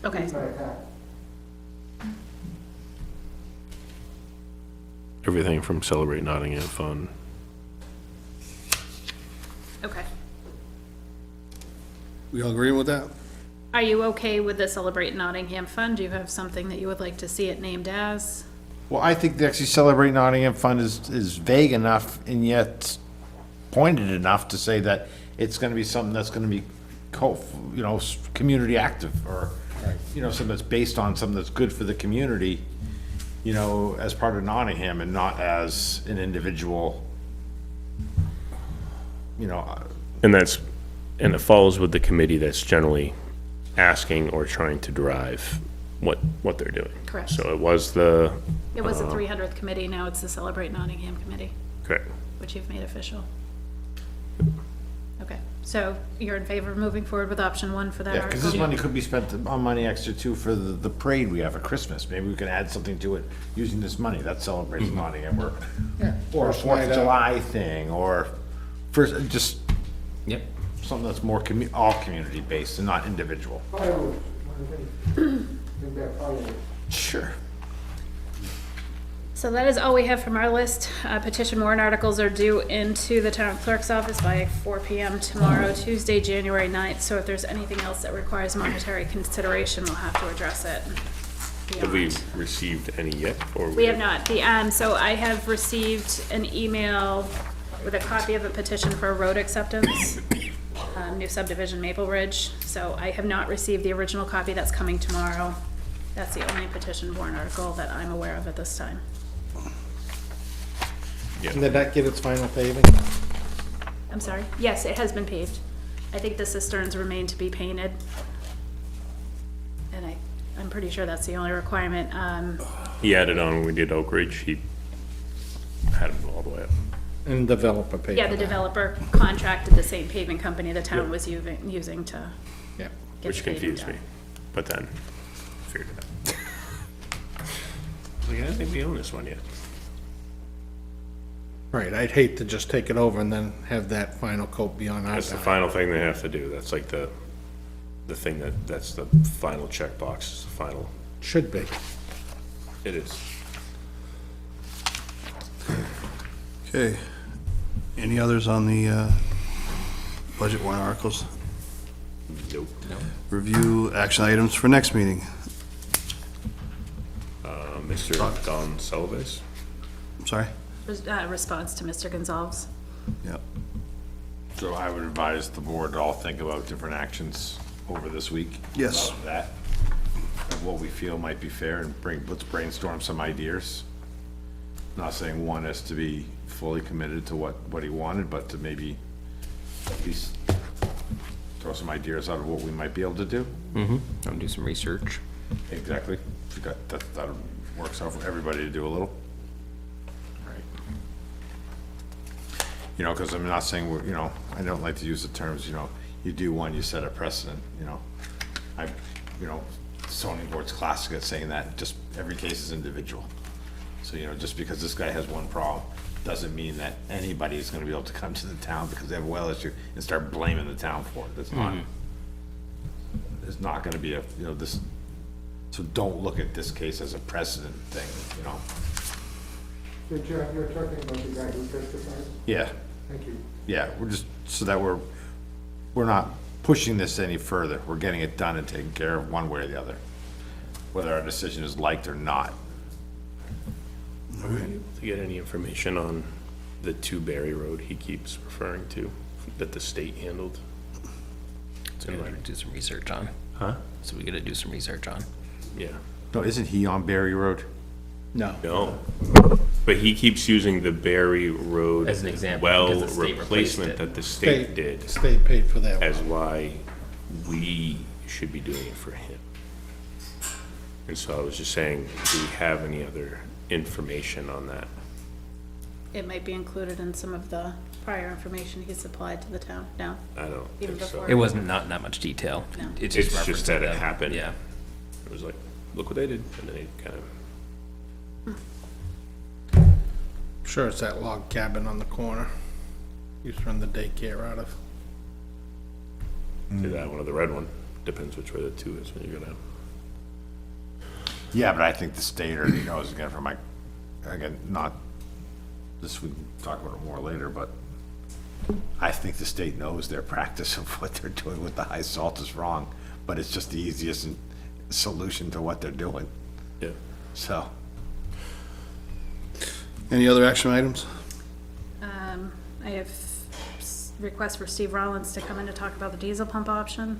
Okay. Everything from Celebrate Nottingham Fund. Okay. We all agree with that? Are you okay with the Celebrate Nottingham Fund? Do you have something that you would like to see it named as? Well, I think the actually Celebrate Nottingham Fund is vague enough and yet pointed enough to say that it's gonna be something that's gonna be you know, community active, or, you know, something that's based on something that's good for the community, you know, as part of Nottingham and not as an individual, you know, And it follows with the committee that's generally asking or trying to drive what they're doing. Correct. So it was the, It was the 300th committee, now it's the Celebrate Nottingham Committee, correct. which you've made official. Okay, so you're in favor of moving forward with option 1 for that yeah, article? because this money could be spent on money extra too for the parade we have at Christmas. Maybe we can add something to it using this money that celebrates Nottingham, or a First Fourth night of out. July thing, or first, just Yep. something that's more all community based and not individual. Sure. So that is all we have from our list. Petition warrant articles are due into the town clerk's office by 4 PM tomorrow, Tuesday, January 9th. So if there's anything else that requires monetary consideration, we'll have to address it. Have we beyond. received any yet? Or We have not. So I have received an email with a copy of a petition for a road acceptance, new subdivision Maple Ridge. So I have not received the original copy that's coming tomorrow. That's the only petition warrant article that I'm aware of at this time. And did that get its final paving? I'm sorry? Yes, it has been paved. I think the cisterns remain to be painted. And I'm pretty sure that's the only requirement. He added on when we did Oak Ridge, he had it all the way up. And developer paid Yeah, for the that. developer contracted the same paving company the town was using to Yeah. get Which the paving confused done. me. But then, figured it out. Like, I don't think we own this one yet. Right, I'd hate to just take it over and then have that final coat be on our That's the dime. final thing they have to do. That's like the thing that's the final checkbox, is the final, Should be. it is. Okay. Any others on the budget warrant articles? Nope. Review action items for next meeting. Mr. Don Sullivan. I'm sorry? Response to Mr. Gonzalez. Yep. So I would advise the board to all think about different actions over this week. Yes. About that, and what we feel might be fair, and let's brainstorm some ideas. Not saying one has to be fully committed to what he wanted, but to maybe at least throw some ideas out of what we might be able to do. I'll do some research. Exactly. That works out for everybody to do a little. Right. You know, because I'm not saying we're, I don't like to use the terms, you do one, you set a precedent, zoning board's classic at saying that, just every case is individual. So, just because this guy has one problem, doesn't mean that anybody's gonna be able to come to the town because they have a well issue and start blaming the town for it. That's not, it's not gonna be this, so don't look at this case as a precedent thing, You're talking about the guy who testified? Yeah, Thank you. yeah, we're just, so that we're not pushing this any further. We're getting it done and taken care of one way or the other, whether our decision is liked or not. Are we able to get any information on the 2 Berry Road he keeps referring to, that the state handled? So we gotta do some research on. Huh? So we gotta do some research on. Yeah. No, isn't he on Berry Road? No. No, but he keeps using the Berry Road As an example, well because the state replaced replacement it. that the state did State paid for that as one. why we should be doing it for him. And so I was just saying, do we have any other information on that? It might be included in some of the prior information he supplied to the town, no? I don't Even think so. before? It wasn't not that much detail. No. It's It's just just referencing that it them. happened. Yeah. It was like, look what they did, and then he kind of, Sure, it's that log cabin on the corner. Used to run the daycare out of. did that one or the red one, depends which way the 2 is when you're gonna. Yeah, but I think the state already knows, again, not, this, we can talk about it more later, but I think the state knows their practice of what they're doing with the high salt is wrong, but it's just the easiest solution to what they're doing, Yeah. so. Any other action items? I have requests for Steve Rollins to come in to talk about the diesel pump option.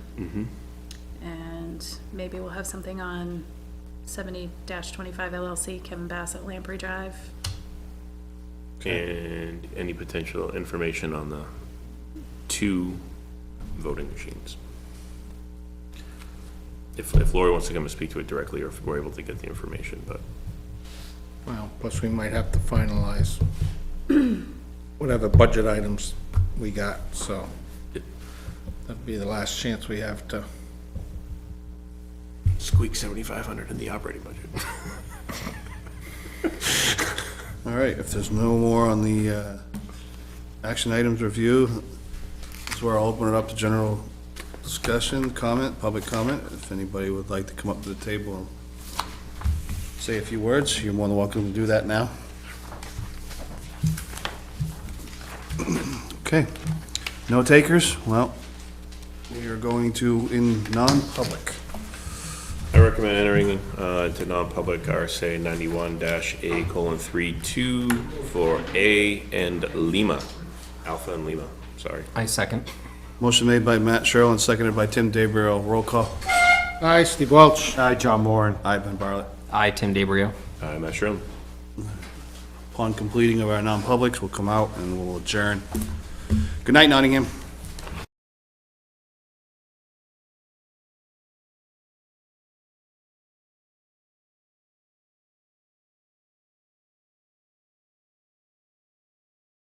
And maybe we'll have something on 70-25 LLC, Kevin Bassett, Lamprey Drive. And any potential information on the 2 voting machines. If Lori wants to come and speak to it directly, or if we're able to get the information, but. Well, plus we might have to finalize whatever budget items we got, so that'd be the last chance we have to. Squeak 7,500 in the operating budget. All right, if there's no more on the action items review, that's where I'll open it up to general discussion, comment, public comment. If anybody would like to come up to the table and say a few words, you're more than welcome to do that now. Okay, no takers? Well, we are going to in non-public. I recommend entering into non-public RSA 91-A:32 for A and Lima, Alpha and Lima, sorry. I second. Motion made by Matt Sherrill and seconded by Tim DeBrio. Roll call. Aye, Steve Welch. Hi, John Moran. Aye, Ben Bartlett. I, Tim DeBrio. I'm Matt Sherlin. Upon completing of our non-publics, we'll come out and we'll adjourn. Good night, Nottingham.